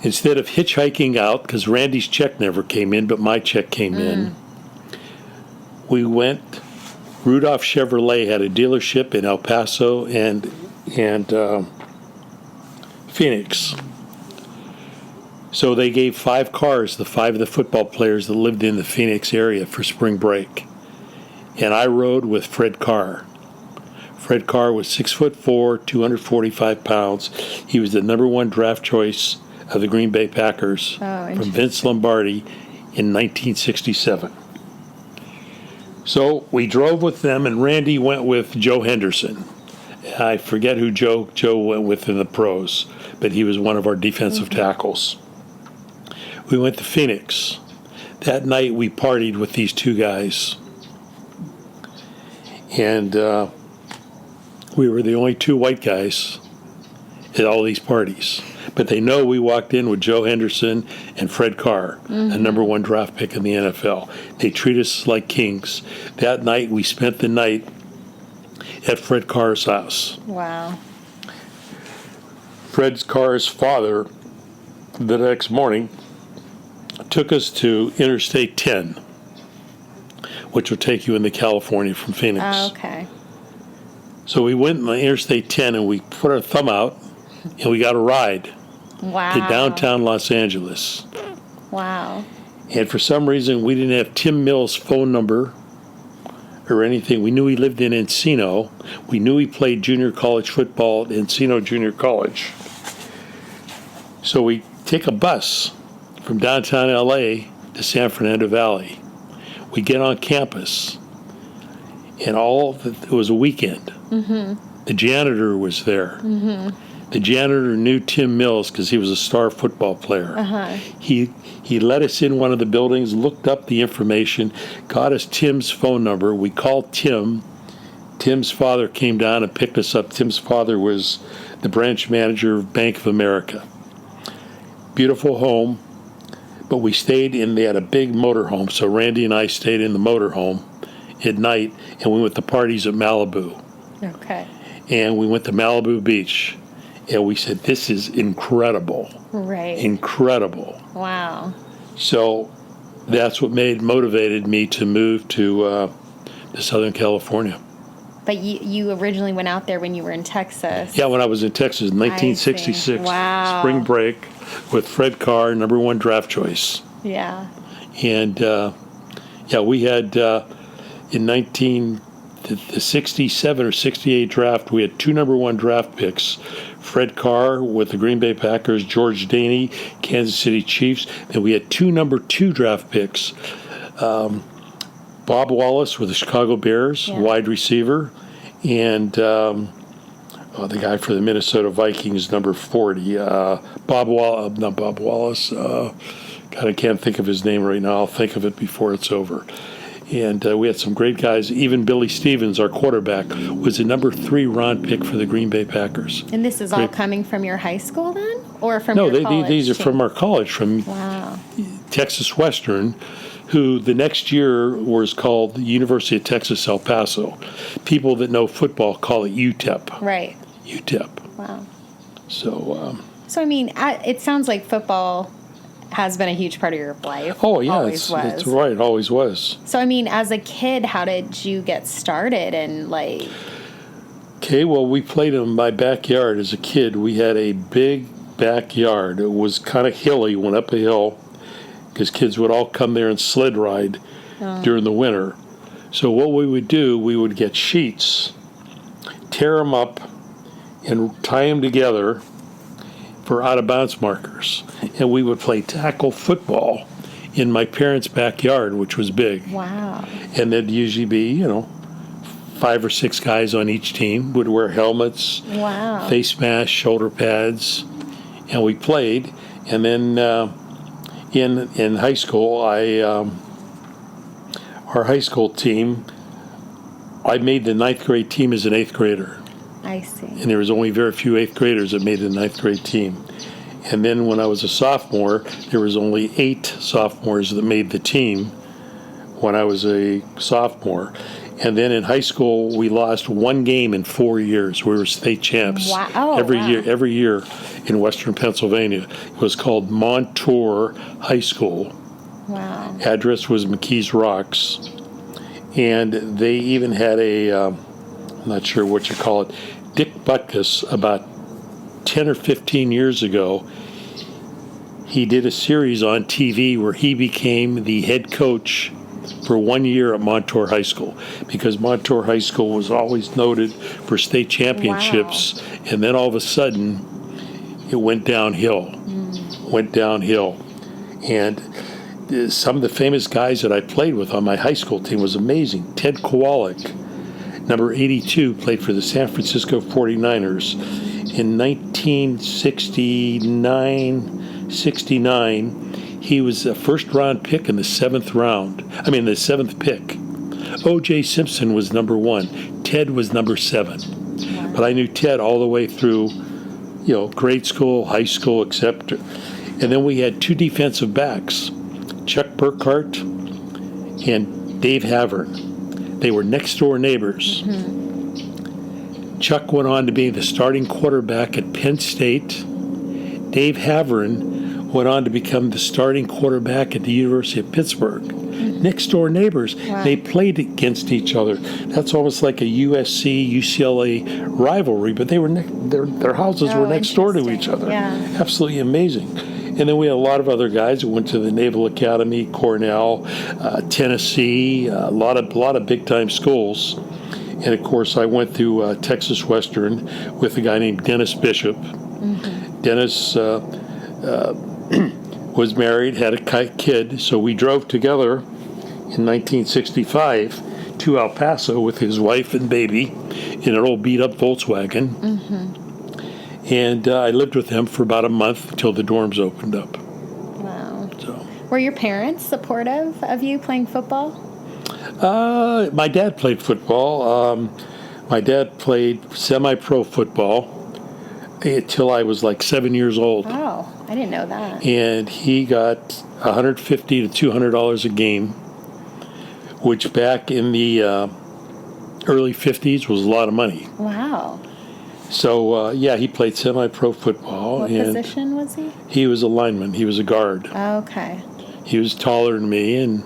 instead of hitchhiking out, because Randy's check never came in, but my check came in, we went. Rudolph Chevrolet had a dealership in El Paso and Phoenix. So they gave 5 cars to 5 of the football players that lived in the Phoenix area for spring break. And I rode with Fred Carr. Fred Carr was 6'4", 245 pounds. He was the number 1 draft choice of the Green Bay Packers from Vince Lombardi in 1967. So we drove with them, and Randy went with Joe Henderson. I forget who Joe went with in the pros, but he was one of our defensive tackles. We went to Phoenix. That night we partied with these 2 guys. And we were the only 2 white guys at all these parties. But they know we walked in with Joe Henderson and Fred Carr, a number 1 draft pick in the NFL. They treat us like kings. That night, we spent the night at Fred Carr's house. Wow. Fred Carr's father, the next morning, took us to Interstate 10, which will take you into California from Phoenix. Oh, okay. So we went on Interstate 10 and we put our thumb out and we got a ride Wow. to downtown Los Angeles. Wow. And for some reason, we didn't have Tim Mills' phone number or anything. We knew he lived in Encino. We knew he played junior college football at Encino Junior College. So we take a bus from downtown LA to San Fernando Valley. We get on campus, and it was a weekend. Mm-hmm. The janitor was there. Mm-hmm. The janitor knew Tim Mills because he was a star football player. Uh-huh. He let us in one of the buildings, looked up the information, got us Tim's phone number. We called Tim. Tim's father came down and picked us up. Tim's father was the branch manager of Bank of America. Beautiful home, but we stayed in, they had a big motorhome, so Randy and I stayed in the motorhome at night, and we went to parties at Malibu. Okay. And we went to Malibu Beach, and we said, this is incredible. Right. Incredible. Wow. So that's what motivated me to move to Southern California. But you originally went out there when you were in Texas. Yeah, when I was in Texas in 1966. Wow. Spring break with Fred Carr, number 1 draft choice. Yeah. And, we had in the 67 or 68 draft, we had 2 number 1 draft picks. Fred Carr with the Green Bay Packers, George Daney, Kansas City Chiefs. And we had 2 number 2 draft picks. Bob Wallace with the Chicago Bears, wide receiver, and the guy for the Minnesota Vikings, number 40, not Bob Wallace. God, I can't think of his name right now. I'll think of it before it's over. And we had some great guys. Even Billy Stevens, our quarterback, was the number 3 round pick for the Green Bay Packers. And this is all coming from your high school then? Or from your college? No, these are from our college, from Texas Western, who the next year was called the University of Texas, El Paso. People that know football call it UTEP. Right. UTEP. Wow. So, I mean, it sounds like football has been a huge part of your life. Oh, yeah. Always was. It's right. It always was. So, I mean, as a kid, how did you get started and Okay, well, we played in my backyard as a kid. We had a big backyard. It was kind of hilly, went up a hill, because kids would all come there and sled ride during the winter. So what we would do, we would get sheets, tear them up, and tie them together for out-of-bounds markers. And we would play tackle football in my parents' backyard, which was big. Wow. And there'd usually be, 5 or 6 guys on each team, would wear helmets, face masks, shoulder pads, and we played. And then in high school, our high school team, I made the 9th grade team as an 8th grader. I see. And there was only very few 8th graders that made the 9th grade team. And then when I was a sophomore, there was only 8 sophomores that made the team when I was a sophomore. And then in high school, we lost 1 game in 4 years. We were state champs. Wow. Oh, every year in Western Pennsylvania. It was called Montour High School. Wow. Address was McKees Rocks. And they even had I'm not sure what you call it, Dick Butkus, about 10 or 15 years ago, he did a series on TV where he became the head coach for 1 year at Montour High School, because Montour High School was always noted for state championships, and then all of a sudden it went downhill. And some of the famous guys that I played with on my high school team was amazing. Ted Kowalik, number 82, played for the San Francisco 49ers. In 1969, he was a first-round pick in the 7th pick. O.J. Simpson was number 1. Ted was number 7. But I knew Ted all the way through, grade school, high school, except. And then we had 2 defensive backs, Chuck Burkhart and Dave Havern. They were next-door neighbors. Mm-hmm. Chuck went on to be the starting quarterback at Penn State. Dave Haverin went on to become the starting quarterback at the University of Pittsburgh. Next door neighbors. Wow. They played against each other. That's almost like a USC UCLA rivalry, but they were their houses were next door to each other. Yeah. Absolutely amazing. And then we had a lot of other guys who went to the Naval Academy, Cornell, Tennessee, a lot of big time schools. And of course, I went to Texas Western with a guy named Dennis Bishop. Mm-hmm. Dennis was married, had a kid, so we drove together in 1965 to El Paso with his wife and baby in an old beat-up Volkswagen. Mm-hmm. And I lived with him for about a month until the dorms opened up. Wow. So, were your parents supportive of you playing football? my dad played football. My dad played semi-pro football until I was like 7 years old. Oh, I didn't know that. And he got $150 to $200 a game, which back in the early 50s was a lot of money. Wow. So, he played semi-pro football. What position was he? He was a lineman. He was a guard. Okay. He was taller than me and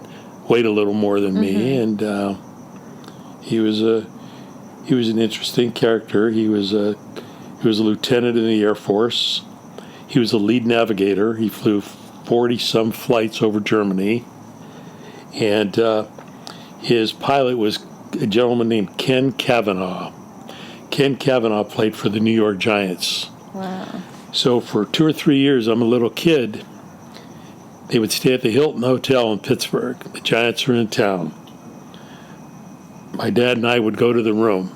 weighed a little more than me, and he was an interesting character. He was a lieutenant in the Air Force. He was a lead navigator. He flew 40-some flights over Germany, and his pilot was a gentleman named Ken Cavanaugh. Ken Cavanaugh played for the New York Giants. Wow. So for 2 or 3 years, I'm a little kid. They would stay at the Hilton Hotel in Pittsburgh. The Giants were in town. My dad and I would go to the room.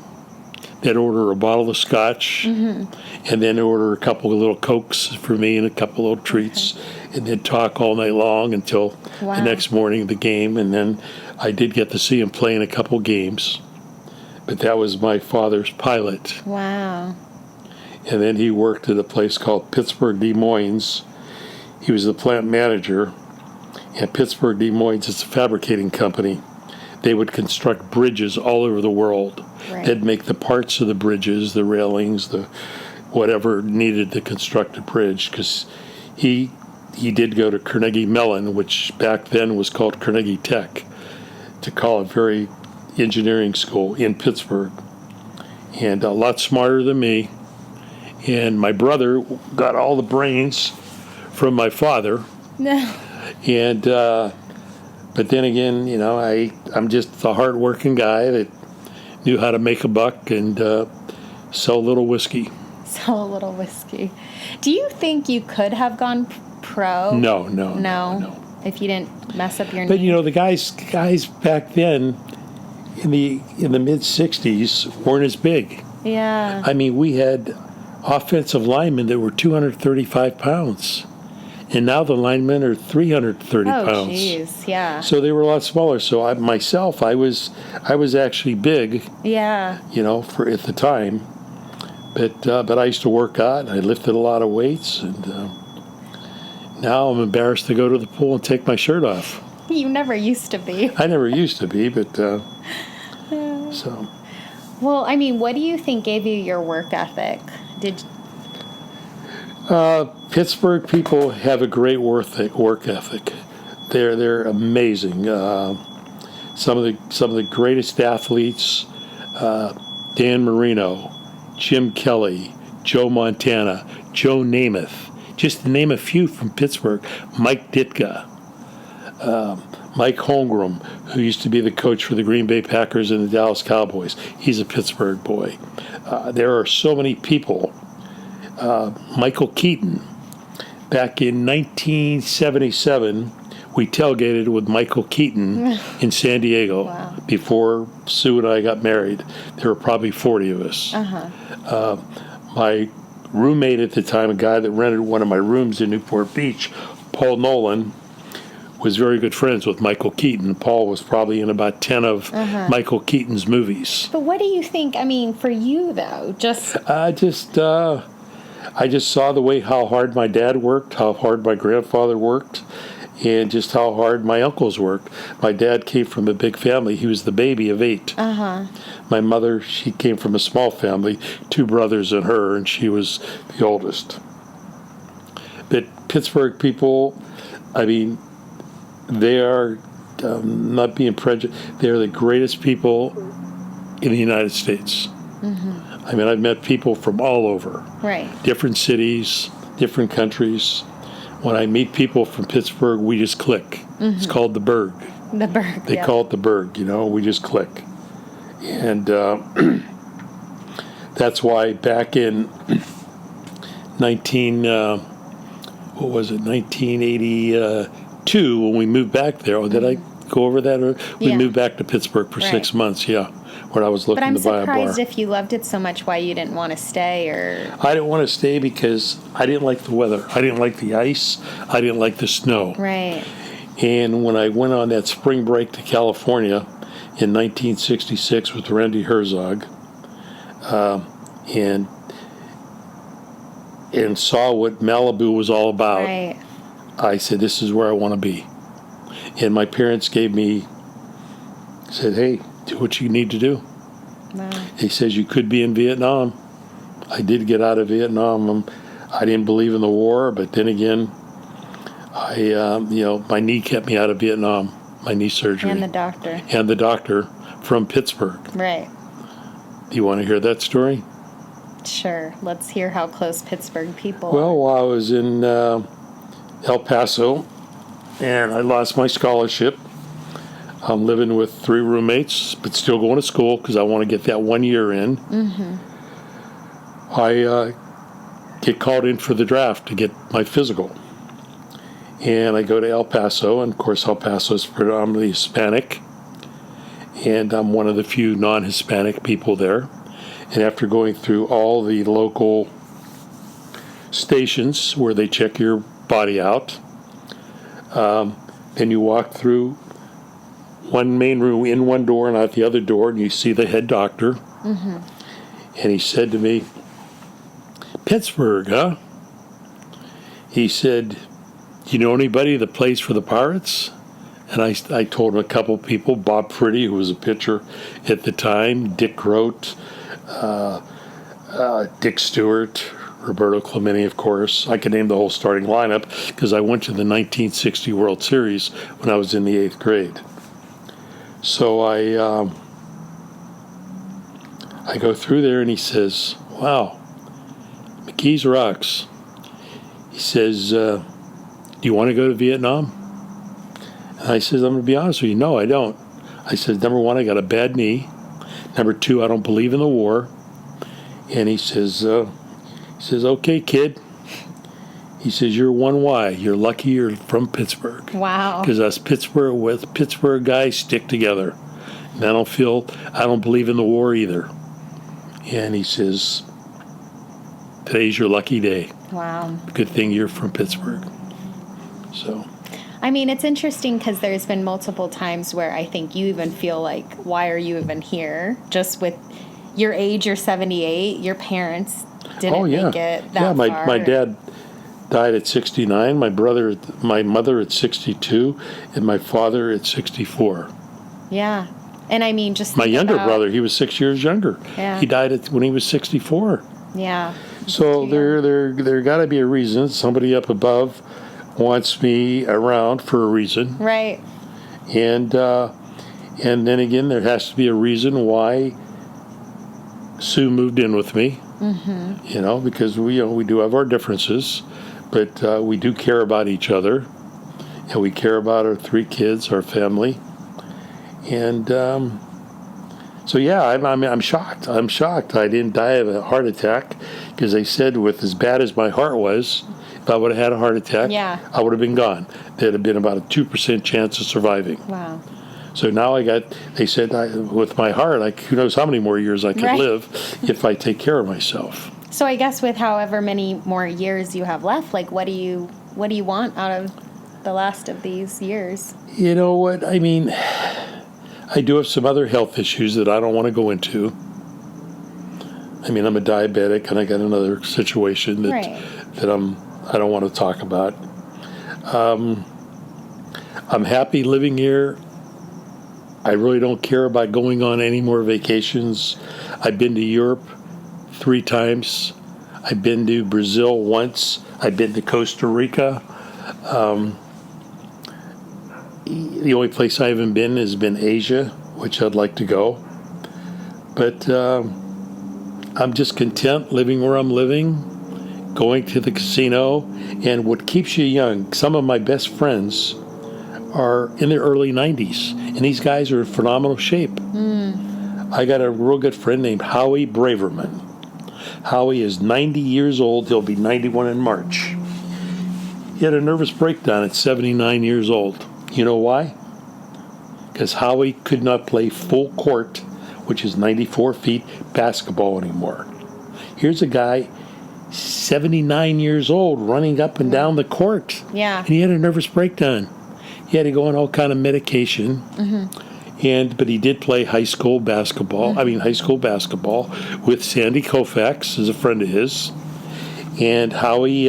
They'd order a bottle of scotch, and then order a couple of little Cokes for me and a couple of little treats, and they'd talk all night long until the next morning of the game. And then I did get to see him play in a couple games. But that was my father's pilot. Wow. And then he worked at a place called Pittsburgh Des Moines. He was the plant manager at Pittsburgh Des Moines. It's a fabricating company. They would construct bridges all over the world. Right. They'd make the parts of the bridges, the railings, the whatever needed to construct a bridge. Because he did go to Carnegie Mellon, which back then was called Carnegie Tech, to call a very engineering school in Pittsburgh. And a lot smarter than me. And my brother got all the brains from my father. No. And but then again, I'm just a hardworking guy that knew how to make a buck and sell a little whiskey. Sell a little whiskey. Do you think you could have gone pro? No. If you didn't mess up your But knee. the guys back then in the mid '60s weren't as big. Yeah. I mean, we had offensive linemen that were 235 pounds. And now the linemen are 330 pounds. Oh, jeez, yeah. So they were a lot smaller. So I was actually big. Yeah. For at the time. But I used to work out, and I lifted a lot of weights, and now I'm embarrassed to go to the pool and take my shirt off. You never used to be. I never used to be, but so. Well, I mean, what do you think gave you your work ethic? Pittsburgh people have a great work ethic. They're amazing. Some of the greatest athletes: Dan Marino, Jim Kelly, Joe Montana, Joe Namath. Just to name a few from Pittsburgh. Mike Ditka, Mike Holmgren, who used to be the coach for the Green Bay Packers and the Dallas Cowboys. He's a Pittsburgh boy. There are so many people. Michael Keaton. Back in 1977, we tailgated with Michael Keaton in San Diego. Wow. Before Sue and I got married. There were probably 40 of us. My roommate at the time, a guy that rented one of my rooms in Newport Beach, Paul Nolan, was very good friends with Michael Keaton. Paul was probably in about 10 of Michael Keaton's movies. But what do you think, for you, though? I just saw the way how hard my dad worked, how hard my grandfather worked, and just how hard my uncles worked. My dad came from a big family. He was the baby of 8. My mother, she came from a small family, 2 brothers and her, and she was the oldest. But Pittsburgh people, I mean, they are, not being prejudiced, they are the greatest people in the United States. I mean, I've met people from all over. Right. Different cities, different countries. When I meet people from Pittsburgh, we just click. It's called the Berg. The Berg. They call it the Berg, we just click. And that's why back in 1982, when we moved back there, did I go over that? Or we moved back to Pittsburgh for 6 months, where I was looking to buy a bar. But I'm surprised if you loved it so much, why you didn't want to stay, or... I didn't want to stay because I didn't like the weather. I didn't like the ice. I didn't like the snow. Right. And when I went on that spring break to California in 1966 with Randy Herzog, and saw what Malibu was all about, right. I said, this is where I want to be. And my parents said, hey, do what you need to do. Wow. He says, you could be in Vietnam. I did get out of Vietnam. I didn't believe in the war, but then again, my knee kept me out of Vietnam, my knee surgery. And the doctor. And the doctor from Pittsburgh. Right. Do you want to hear that story? Sure. Let's hear how close Pittsburgh people Well, are. while I was in El Paso, and I lost my scholarship, I'm living with 3 roommates, but still going to school because I want to get that 1 year in. I get called in for the draft to get my physical. And I go to El Paso, and of course El Paso is predominantly Hispanic, and I'm one of the few non-Hispanic people there. And after going through all the local stations where they check your body out, then you walk through one main room, in one door and out the other door, and you see the head doctor. And he said to me, Pittsburgh, huh? He said, do you know anybody that plays for the Pirates? And I told him a couple people, Bob Pretty, who was a pitcher at the time, Dick Grote, Dick Stewart, Roberto Clemente, of course. I could name the whole starting lineup because I went to the 1960 World Series when I was in the 8th grade. So I go through there, and he says, wow, McKee's rocks. He says, do you want to go to Vietnam? And I says, I'm going to be honest with you, no, I don't. I said, number 1, I got a bad knee. Number 2, I don't believe in the war. And he says, okay, kid. He says, you're one why. You're lucky you're from Pittsburgh. Wow. Because us Pittsburgh guys stick together. And I don't believe in the war either. And he says, today's your lucky day. Wow. Good thing you're from Pittsburgh. So. I mean, it's interesting because there's been multiple times where I think you even feel like, why are you even here? Just with your age, you're 78, your parents didn't make it that far. My dad died at 69, my mother at 62, and my father at 64. Yeah. And I mean, just my younger brother, he was 6 years younger. Yeah. He died when he was 64. Yeah. So there got to be a reason. Somebody up above wants me around for a reason. Right. And then again, there has to be a reason why Sue moved in with me. Because we do have our differences, but we do care about each other, and we care about our 3 kids, our family. And so I'm shocked. I'm shocked I didn't die of a heart attack, because they said with as bad as my heart was, if I would have had a heart attack, I would have been gone. There'd have been about a 2% chance of surviving. Wow. So now they said with my heart, who knows how many more years I could live if I take care of myself. So I guess with however many more years you have left, what do you want out of the last of these years? You know what? I mean, I do have some other health issues that I don't want to go into. I mean, I'm a diabetic, and I got another situation that I don't want to talk about. I'm happy living here. I really don't care about going on any more vacations. I've been to Europe 3 times. I've been to Brazil once. I've been to Costa Rica. The only place I haven't been has been Asia, which I'd like to go. But I'm just content living where I'm living, going to the casino, and what keeps you young. Some of my best friends are in their early 90s, and these guys are in phenomenal shape. I got a real good friend named Howie Braverman. Howie is 90 years old. He'll be 91 in March. He had a nervous breakdown at 79 years old. You know why? Because Howie could not play full court, which is 94 feet, basketball anymore. Here's a guy, 79 years old, running up and down the court. Yeah. And he had a nervous breakdown. He had to go on all kind of medication. But he did play high school basketball with Sandy Koufax, as a friend of his. And Howie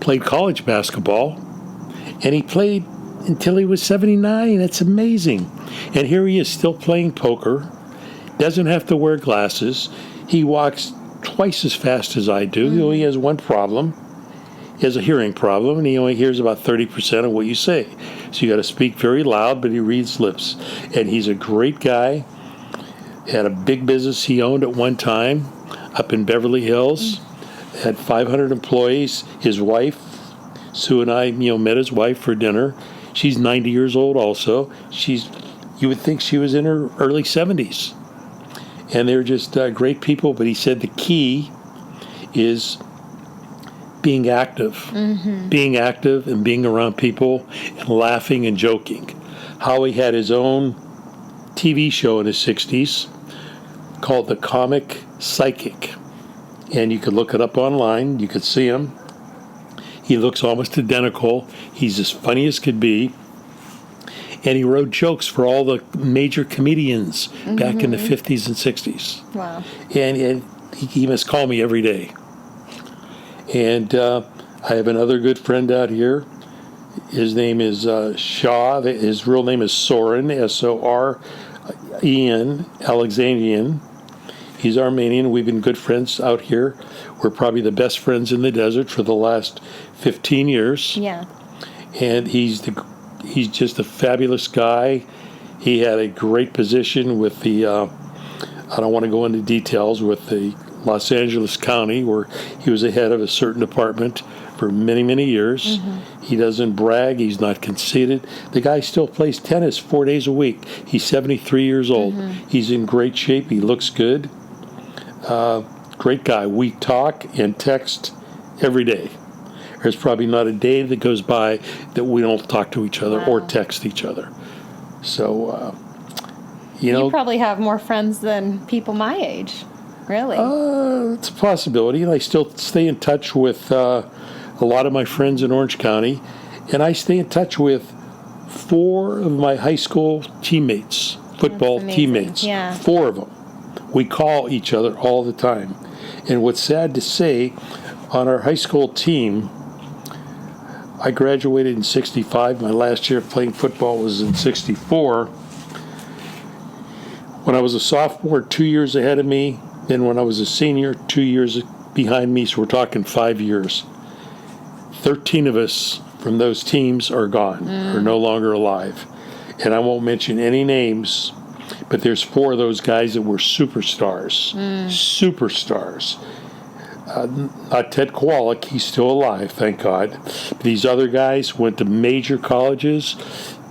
played college basketball. And he played until he was 79. That's amazing. And here he is still playing poker. Doesn't have to wear glasses. He walks twice as fast as I do. He only has one problem. He has a hearing problem, and he only hears about 30% of what you say. So you got to speak very loud, but he reads lips. And he's a great guy. Had a big business he owned at one time up in Beverly Hills. Had 500 employees. His wife, Sue, and I, met his wife for dinner. She's 90 years old also. You would think she was in her early 70s. And they're just great people. But he said the key is being active. Being active and being around people and laughing and joking. Howie had his own TV show in his 60s called The Comic Psychic. And you could look it up online. You could see him. He looks almost identical. He's as funny as could be. And he wrote jokes for all the major comedians back in the 50s and 60s. Wow. And he must call me every day. And I have another good friend out here. His name is Shaw. His real name is Soren, Soren, Alexandrian. He's Armenian. We've been good friends out here. We're probably the best friends in the desert for the last 15 years. Yeah. And he's just a fabulous guy. He had a great position with the, I don't want to go into details, with the Los Angeles County, where he was the head of a certain department for many, many years. He doesn't brag. He's not conceited. The guy still plays tennis 4 days a week. He's 73 years old. He's in great shape. He looks good. Great guy. We talk and text every day. There's probably not a day that goes by that we don't talk to each other or text each other. So, You probably have more friends than people my age. Really? It's a possibility. And I still stay in touch with a lot of my friends in Orange County. And I stay in touch with 4 of my high school teammates, football teammates. Yeah. 4 of them. We call each other all the time. And what's sad to say, on our high school team, I graduated in 65. My last year of playing football was in 64. When I was a sophomore, 2 years ahead of me. Then when I was a senior, 2 years behind me. So we're talking 5 years. 13 of us from those teams are gone, are no longer alive. And I won't mention any names, but there's 4 of those guys that were superstars. Superstars. Not Ted Kowalik, he's still alive, thank God. These other guys went to major colleges.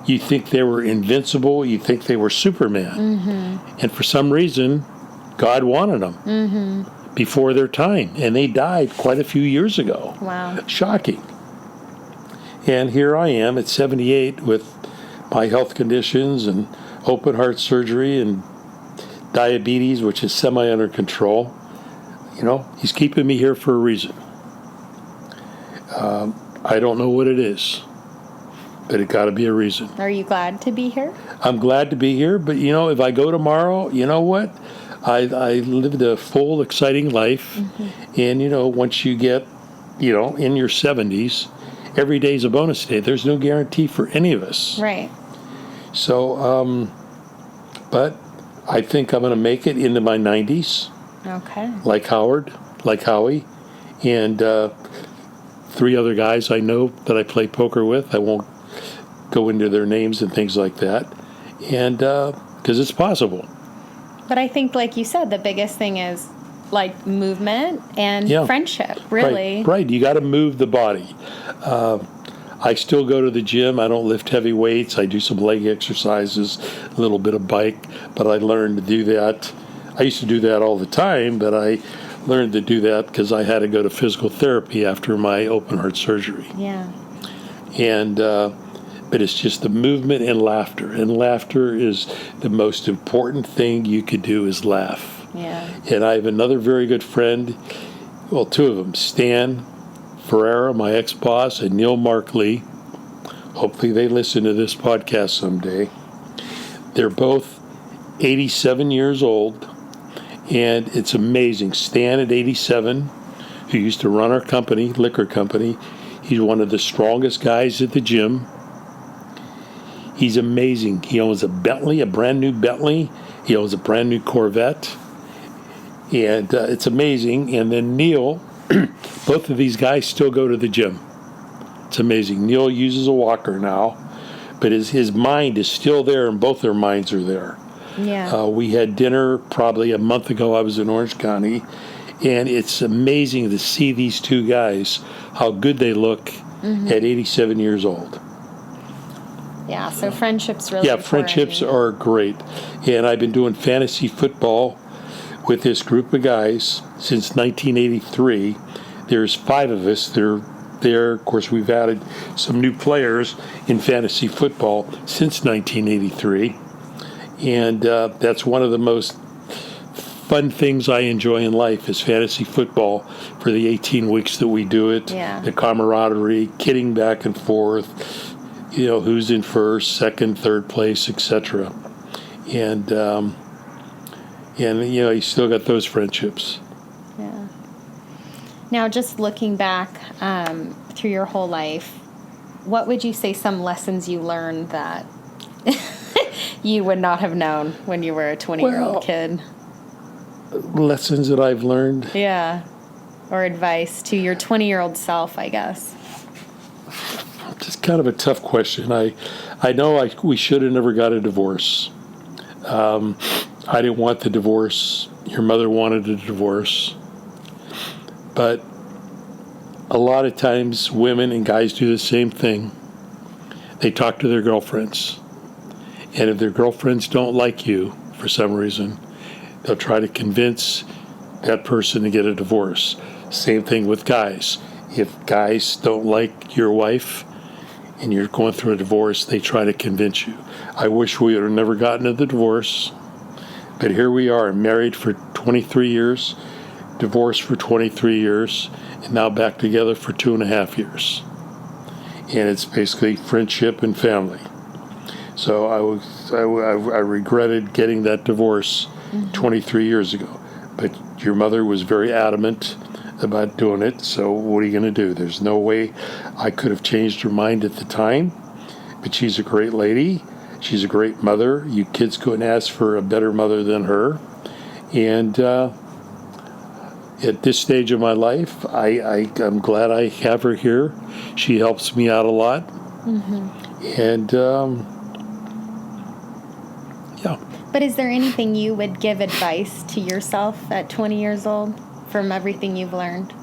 You think they were invincible, you think they were Superman. And for some reason, God wanted them before their time. And they died quite a few years ago. Wow. Shocking. And here I am at 78 with my health conditions and open heart surgery and diabetes, which is semi under control. He's keeping me here for a reason. I don't know what it is, but it got to be a reason. Are you glad to be here? I'm glad to be here, but if I go tomorrow, you know what? I lived a full, exciting life, and once you get, in your 70s, every day's a bonus day. There's no guarantee for any of us. Right. So, but I think I'm going to make it into my 90s. Okay. Like Howie, and 3 other guys I know that I play poker with. I won't go into their names and things like that, and because it's possible. But I think, like you said, the biggest thing is like movement and friendship, really. Right. You got to move the body. I still go to the gym. I don't lift heavy weights. I do some leg exercises, a little bit of bike, but I learned to do that. I used to do that all the time, but I learned to do that because I had to go to physical therapy after my open heart surgery. Yeah. And but it's just the movement and laughter. And laughter is the most important thing you could do is laugh. Yeah. And I have another very good friend, well, 2 of them, Stan Ferreira, my ex-boss, and Neil Markley. Hopefully they listen to this podcast someday. They're both 87 years old, and it's amazing. Stan at 87, who used to run our company, liquor company, he's one of the strongest guys at the gym. He's amazing. He owns a Bentley, a brand new Bentley. He owns a brand new Corvette. And it's amazing. And then Neil, both of these guys still go to the gym. It's amazing. Neil uses a walker now, but his mind is still there, and both their minds are there. Yeah. We had dinner probably a month ago. I was in Orange County, and it's amazing to see these 2 guys, how good they look at 87 years old. Yeah, so friendships really important. Friendships are great. And I've been doing fantasy football with this group of guys since 1983. There's 5 of us. They're there. Of course, we've added some new players in fantasy football since 1983. And that's one of the most fun things I enjoy in life is fantasy football for the 18 weeks that we do it. Yeah. The camaraderie, kidding back and forth, who's in first, second, third place, etc. And you still got those friendships. Yeah. Now, just looking back through your whole life, what would you say some lessons you learned that you would not have known when you were a 20-year-old kid? Lessons that I've learned? Yeah. Or advice to your 20-year-old self, I guess. It's kind of a tough question. I know we should have never got a divorce. I didn't want the divorce. Your mother wanted a divorce. But a lot of times women and guys do the same thing. They talk to their girlfriends. And if their girlfriends don't like you for some reason, they'll try to convince that person to get a divorce. Same thing with guys. If guys don't like your wife and you're going through a divorce, they try to convince you. I wish we would have never gotten a divorce, but here we are, married for 23 years, divorced for 23 years, and now back together for 2.5 years. And it's basically friendship and family. So I regretted getting that divorce 23 years ago. But your mother was very adamant about doing it, so what are you going to do? There's no way I could have changed her mind at the time, but she's a great lady. She's a great mother. You kids couldn't ask for a better mother than her. And at this stage of my life, I'm glad I have her here. She helps me out a lot. And yeah. But is there anything you would give advice to yourself at 20 years old from everything you've learned?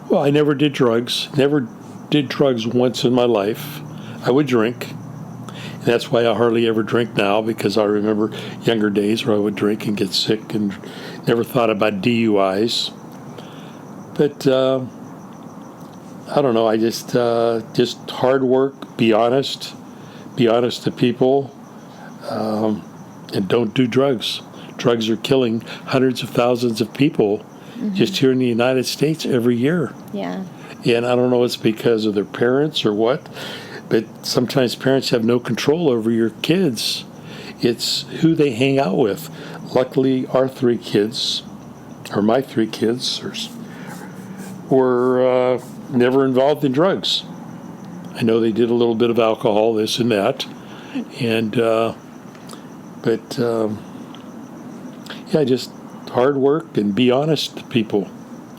Well, I never did drugs. Never did drugs once in my life. I would drink. And that's why I hardly ever drink now, because I remember younger days where I would drink and get sick and never thought about DUIs. But I don't know. I just hard work, be honest to people, and don't do drugs. Drugs are killing hundreds of thousands of people just here in the United States every year. Yeah. And I don't know if it's because of their parents or what, but sometimes parents have no control over your kids. It's who they hang out with. Luckily, our 3 kids, or my 3 kids, were never involved in drugs. I know they did a little bit of alcohol, this and that, and yeah, just hard work and be honest to people.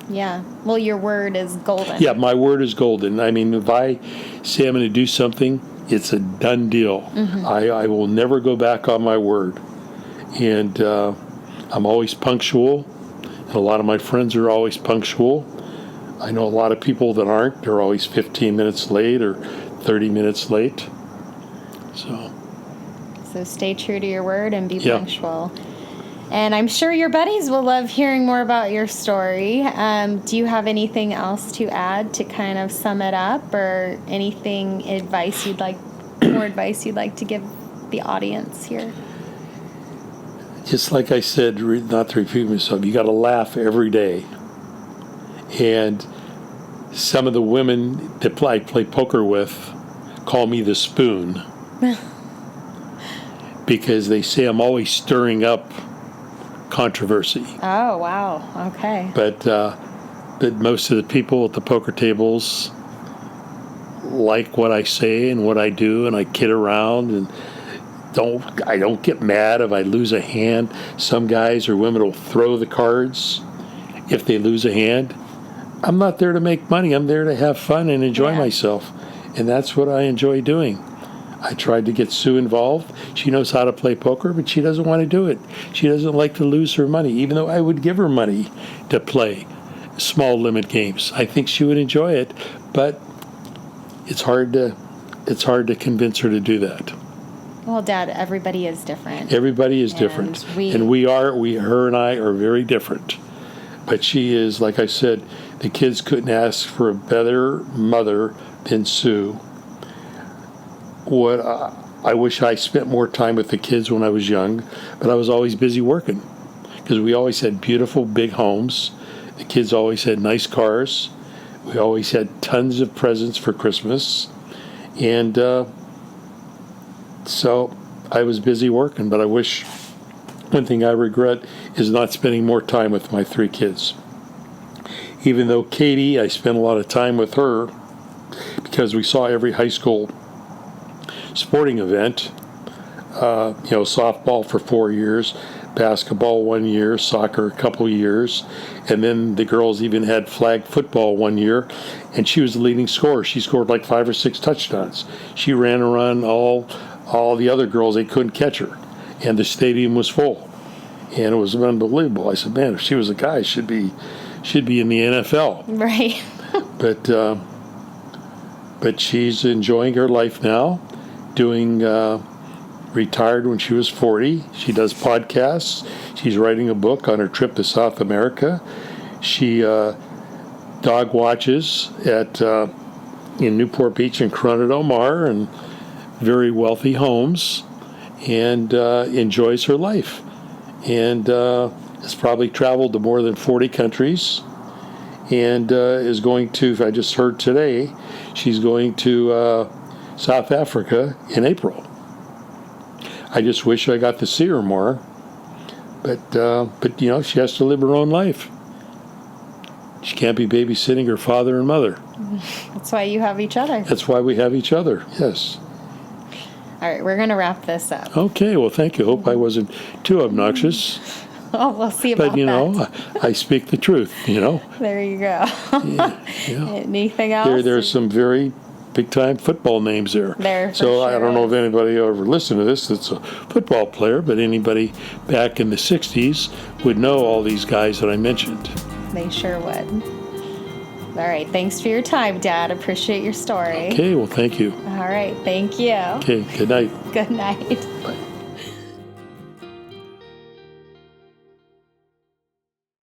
Yeah. Well, your word is golden. Yeah, my word is golden. I mean, if I say I'm going to do something, it's a done deal. Mm-hmm. I will never go back on my word. And I'm always punctual. And a lot of my friends are always punctual. I know a lot of people that aren't. They're always 15 minutes late or 30 minutes late. So stay true to your word and be punctual. And I'm sure your buddies will love hearing more about your story. Do you have anything else to add to kind of sum it up, or anything more advice you'd like to give the audience here? Just like I said, not to repeat myself, you got to laugh every day. And some of the women that I play poker with call me the spoon because they say I'm always stirring up controversy. Oh, wow. Okay. But most of the people at the poker tables like what I say and what I do, and I kid around, and I don't get mad if I lose a hand. Some guys or women will throw the cards if they lose a hand. I'm not there to make money. I'm there to have fun and enjoy myself, and that's what I enjoy doing. I tried to get Sue involved. She knows how to play poker, but she doesn't want to do it. She doesn't like to lose her money, even though I would give her money to play small limit games. I think she would enjoy it, but it's hard to convince her to do that. Well, Dad, everybody is different. Everybody is different, and her and I are very different. But she is, like I said, the kids couldn't ask for a better mother than Sue. I wish I spent more time with the kids when I was young, but I was always busy working because we always had beautiful big homes. The kids always had nice cars. We always had tons of presents for Christmas. And so I was busy working, but one thing I regret is not spending more time with my 3 kids. Even though Katie, I spent a lot of time with her because we saw every high school sporting event, softball for 4 years, basketball 1 year, soccer a couple years, and then the girls even had flag football 1 year, and she was the leading scorer. She scored like 5 or 6 touchdowns. She ran around all the other girls. They couldn't catch her, and the stadium was full, and it was unbelievable. I said, man, if she was a guy, she'd be in the NFL. Right. But she's enjoying her life now. Retired when she was 40. She does podcasts. She's writing a book on her trip to South America. She dog watches in Newport Beach and Corona del Mar, and very wealthy homes, and enjoys her life. And has probably traveled to more than 40 countries, and is going to, I just heard today, she's going to South Africa in April. I just wish I got to see her more, but she has to live her own life. She can't be babysitting her father and mother. That's why you have each other. That's why we have each other. Yes. All right, we're going to wrap this up. Okay. Well, thank you. Hope I wasn't too obnoxious. Oh, we'll see about that. But I speak the truth. There you go. Yeah. Anything else? There's some very big-time football names there. So I don't know if anybody ever listened to this that's a football player, but anybody back in the 60s would know all these guys that I mentioned. They sure would. All right. Thanks for your time, Dad. Appreciate your story. Okay. Well, thank you. All right. Thank you. Okay. Good night. Good night. Bye.